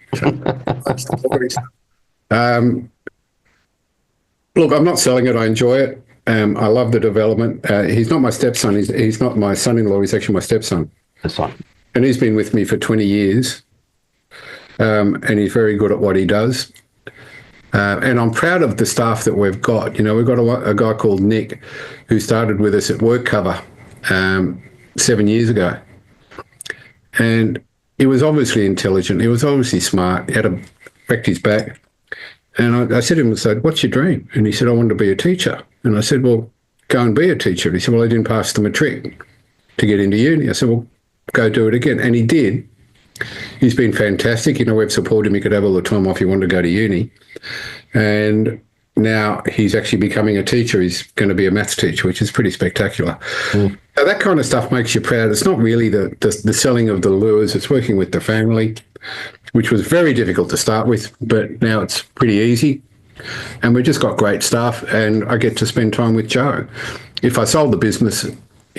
Look, I'm not selling it. I enjoy it. I love the development. He's not my stepson. He's not my son-in-law. He's actually my stepson. That's fine. And he's been with me for 20 years. And he's very good at what he does. And I'm proud of the staff that we've got. We've got a guy called Nick who started with us at Work Cover 7 years ago. And he was obviously intelligent. He was obviously smart. He had wrecked his back. And I said to him, what's your dream? And he said, I want to be a teacher. And I said, well, go and be a teacher. And he said, well, I didn't pass the matric to get into uni. I said, well, go do it again. And he did. He's been fantastic. We've supported him. He could have all the time off he wanted to go to uni. And now he's actually becoming a teacher. He's going to be a maths teacher, which is pretty spectacular. Now, that kind of stuff makes you proud. It's not really the selling of the lures. It's working with the family, which was very difficult to start with, but now it's pretty easy. And we've just got great staff, and I get to spend time with Joe. If I sold the business,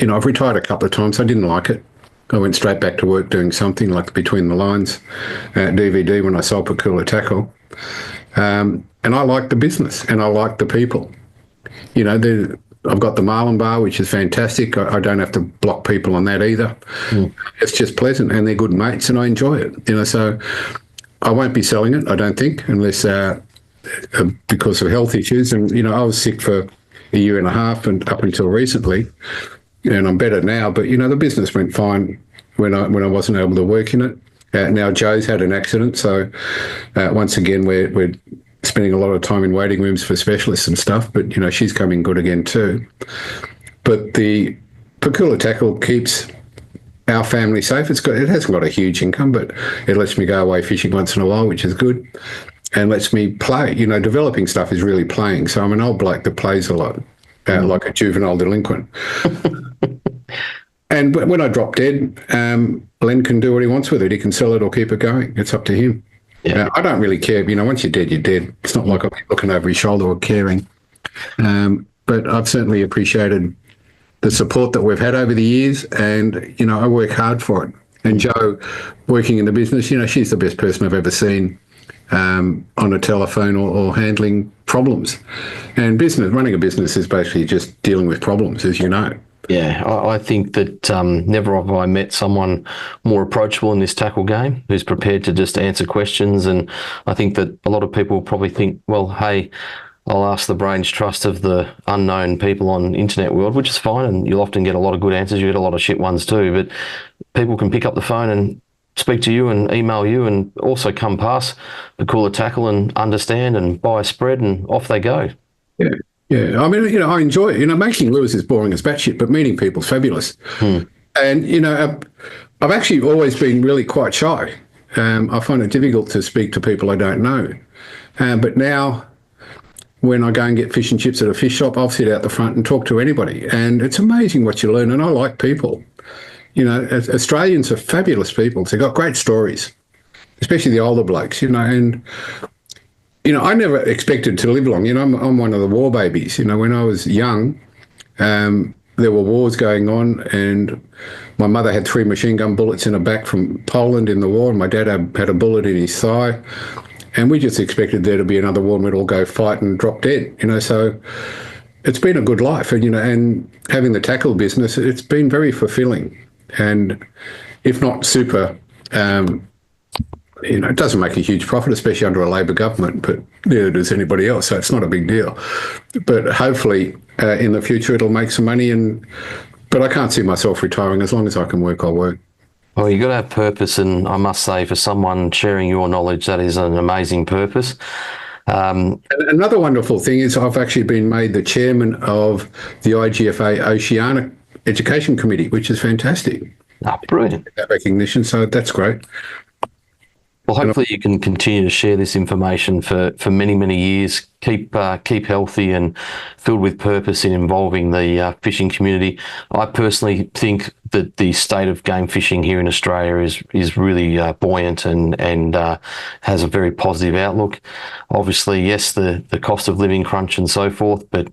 I've retired a couple of times. I didn't like it. I went straight back to work doing something like Between the Lines DVD when I sold Pakula Tackle. And I like the business and I like the people. I've got the Marlin bar, which is fantastic. I don't have to block people on that either. It's just pleasant, and they're good mates, and I enjoy it. So I won't be selling it, I don't think, unless because of health issues. And I was sick for a year and a half, and up until recently, and I'm better now. But the business went fine when I wasn't able to work in it. Now Joe's had an accident, so once again we're spending a lot of time in waiting rooms for specialists and stuff, but she's coming good again too. But the Pakula Tackle keeps our family safe. It hasn't got a huge income, but it lets me go away fishing once in a while, which is good, and lets me play. Developing stuff is really playing. So I'm an old bloke that plays a lot, like a juvenile delinquent. And when I drop dead, Len can do what he wants with it. He can sell it or keep it going. It's up to him. Yeah. I don't really care. Once you're dead, you're dead. It's not like I'm looking over his shoulder or caring. But I've certainly appreciated the support that we've had over the years, and, I work hard for it. And Jo, working in the business, she's the best person I've ever seen on a telephone or handling problems. And running a business is basically just dealing with problems, as you know. Yeah, I think that never have I met someone more approachable in this tackle game who's prepared to just answer questions. And I think that a lot of people probably think, well, hey, I'll ask the brains trust of the unknown people on the internet world, which is fine. And you'll often get a lot of good answers. You get a lot of shit ones too. But people can pick up the phone and speak to you and email you, and also come past Pakula Tackle and understand and buy a spread, and off they go. Yeah. Yeah. I mean, I enjoy it. Making lures is boring as batshit, but meeting people's fabulous. And, I've actually always been really quite shy. I find it difficult to speak to people I don't know. But now, when I go and get fish and chips at a fish shop, I'll sit out the front and talk to anybody. And it's amazing what you learn. And I like people. Australians are fabulous people. They've got great stories, especially the older blokes, and, I never expected to live long. I'm one of the war babies. When I was young, there were wars going on, and my mother had 3 machine gun bullets in her back from Poland in the war, and my dad had a bullet in his thigh. And we just expected there to be another war and we'd all go fight and drop dead, so it's been a good life. And, and having the tackle business, it's been very fulfilling. And if not super, it doesn't make a huge profit, especially under a Labor government, but neither does anybody else, so it's not a big deal. But hopefully in the future it'll make some money, but I can't see myself retiring. As long as I can work, I'll work. Well, you've got to have purpose, and I must say, for someone sharing your knowledge, that is an amazing purpose. Another wonderful thing is I've actually been made the chairman of the IGFA Oceanic Education Committee, which is fantastic. Brilliant. That recognition, so that's great. Well, hopefully you can continue to share this information for many, many years. Keep healthy and filled with purpose in involving the fishing community. I personally think that the state of game fishing here in Australia is really buoyant and has a very positive outlook. Obviously, yes, the cost of living crunch and so forth, but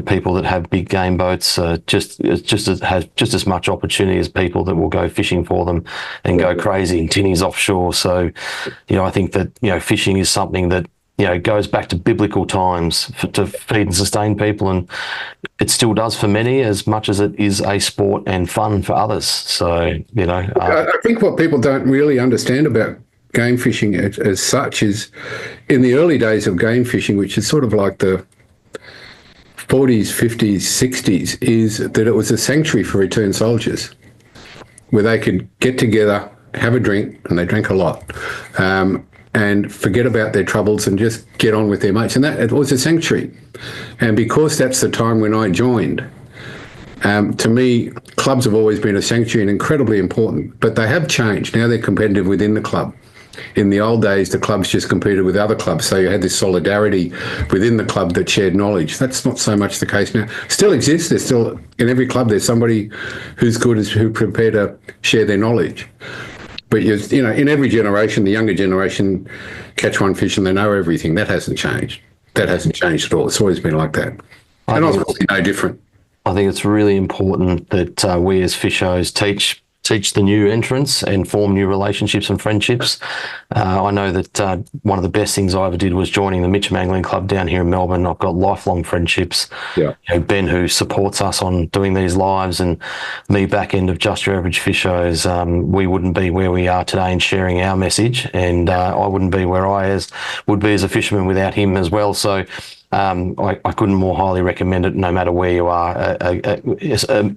people that have big game boats have just as much opportunity as people that will go fishing for them and go crazy in tinnies offshore. So, I think that fishing is something that goes back to biblical times to feed and sustain people, and it still does for many, as much as it is a sport and fun for others. So, I think what people don't really understand about game fishing as such is, in the early days of game fishing, which is sort of like the 40s, 50s, 60s, is that it was a sanctuary for returned soldiers, where they could get together, have a drink, and they drank a lot, and forget about their troubles and just get on with their mates. And that it was a sanctuary. And because that's the time when I joined, to me, clubs have always been a sanctuary and incredibly important, but they have changed. Now they're competitive within the club. In the old days, the clubs just competed with other clubs, so you had this solidarity within the club that shared knowledge. That's not so much the case now. Still exists. There's still, in every club, there's somebody who's good, who's prepared to share their knowledge. But, in every generation, the younger generation catch one fish and they know everything. That hasn't changed. That hasn't changed at all. It's always been like that. And I was probably no different. I think it's really important that we as fishers teach the new entrants and form new relationships and friendships. I know that one of the best things I ever did was joining the Mitcham Angling Club down here in Melbourne. I've got lifelong friendships. Yeah. Ben, who supports us on doing these lives, and me back end of Just Your Average Fishos, we wouldn't be where we are today in sharing our message, and I wouldn't be where I would be as a fisherman without him as well. So I couldn't more highly recommend it, no matter where you are.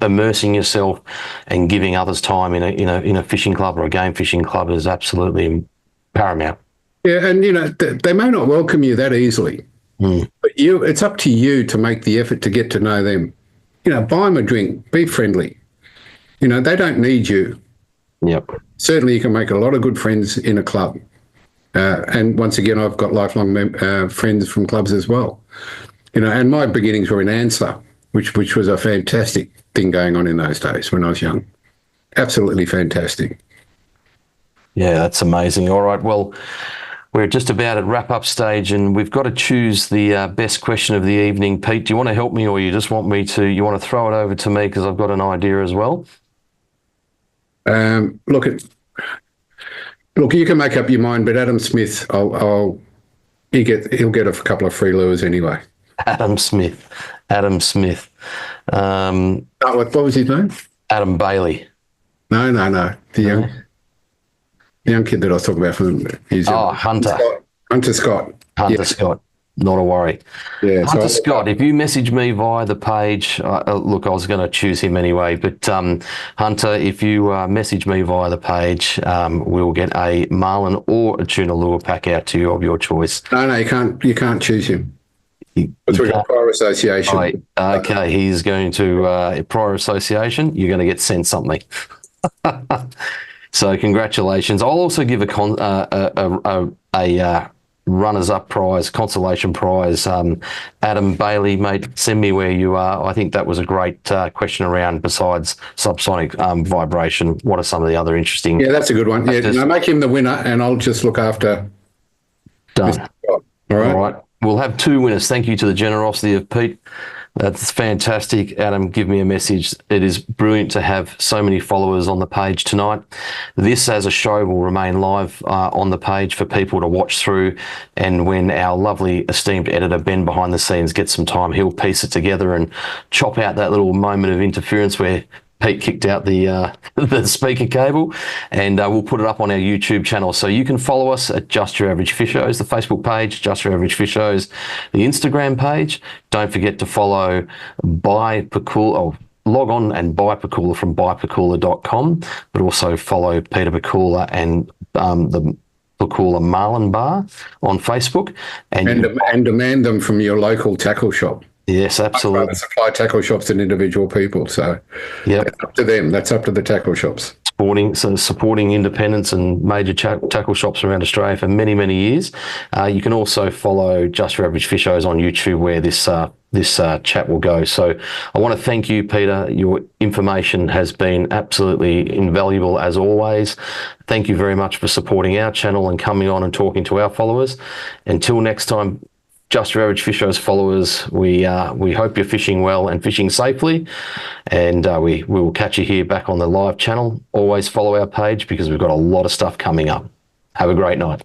Immersing yourself and giving others time in a fishing club or a game fishing club is absolutely paramount. Yeah, and they may not welcome you that easily, but it's up to you to make the effort to get to know them. Buy them a drink, be friendly. They don't need you. Yep. Certainly, you can make a lot of good friends in a club. And once again, I've got lifelong friends from clubs as well. And my beginnings were in Ansler, which was a fantastic thing going on in those days when I was young. Absolutely fantastic. Yeah, that's amazing. All right, well, we're just about at wrap-up stage, and we've got to choose the best question of the evening. Pete, do you want to help me, or you just want me to? You want to throw it over to me because I've got an idea as well? Look, you can make up your mind, but Adam Smith, he'll get a couple of free lures anyway. Adam Smith. What was his name? Adam Bailey. No. The young kid that I was talking about from Hunter. Hunter Scott. Scott. Not a worry. Yeah. Hunter Scott, if you message me via the page, look, I was going to choose him anyway, but Hunter, if you message me via the page, we'll get a marlin or a tuna lure pack out to you of your choice. No, you can't choose him. Because we've got prior association. Right. Okay, he's going to prior association. You're going to get sent something. So congratulations. I'll also give a runners-up prize, consolation prize. Adam Bailey, mate, send me where you are. I think that was a great question around, besides subsonic vibration, what are some of the other interesting... Yeah, that's a good one. Yeah, no, make him the winner, and I'll just look after... Done. All right. All right. We'll have 2 winners. Thank you to the generosity of Pete. That's fantastic. Adam, give me a message. It is brilliant to have so many followers on the page tonight. This as a show will remain live on the page for people to watch through. And when our lovely esteemed editor, Ben, behind the scenes gets some time, he'll piece it together and chop out that little moment of interference where Pete kicked out the speaker cable, and we'll put it up on our YouTube channel. So you can follow us at Just Your Average Fishos, the Facebook page, Just Your Average Fishos, the Instagram page. Don't forget to follow Buy Pakula, log on and buy Pakula from buypakula.com, but also follow Peter Pakula and the Pakula Marlin Bar on Facebook. And demand them from your local tackle shop. Yes, absolutely. I'd rather supply tackle shops than individual people. So yep. That's up to them. That's up to the tackle shops. Supporting independents and major tackle shops around Australia for many, many years. You can also follow Just Your Average Fishos on YouTube, where this chat will go. So I want to thank you, Peter. Your information has been absolutely invaluable as always. Thank you very much for supporting our channel and coming on and talking to our followers. Until next time, Just Your Average Fishos followers, we hope you're fishing well and fishing safely, and we will catch you here back on the live channel. Always follow our page because we've got a lot of stuff coming up. Have a great night.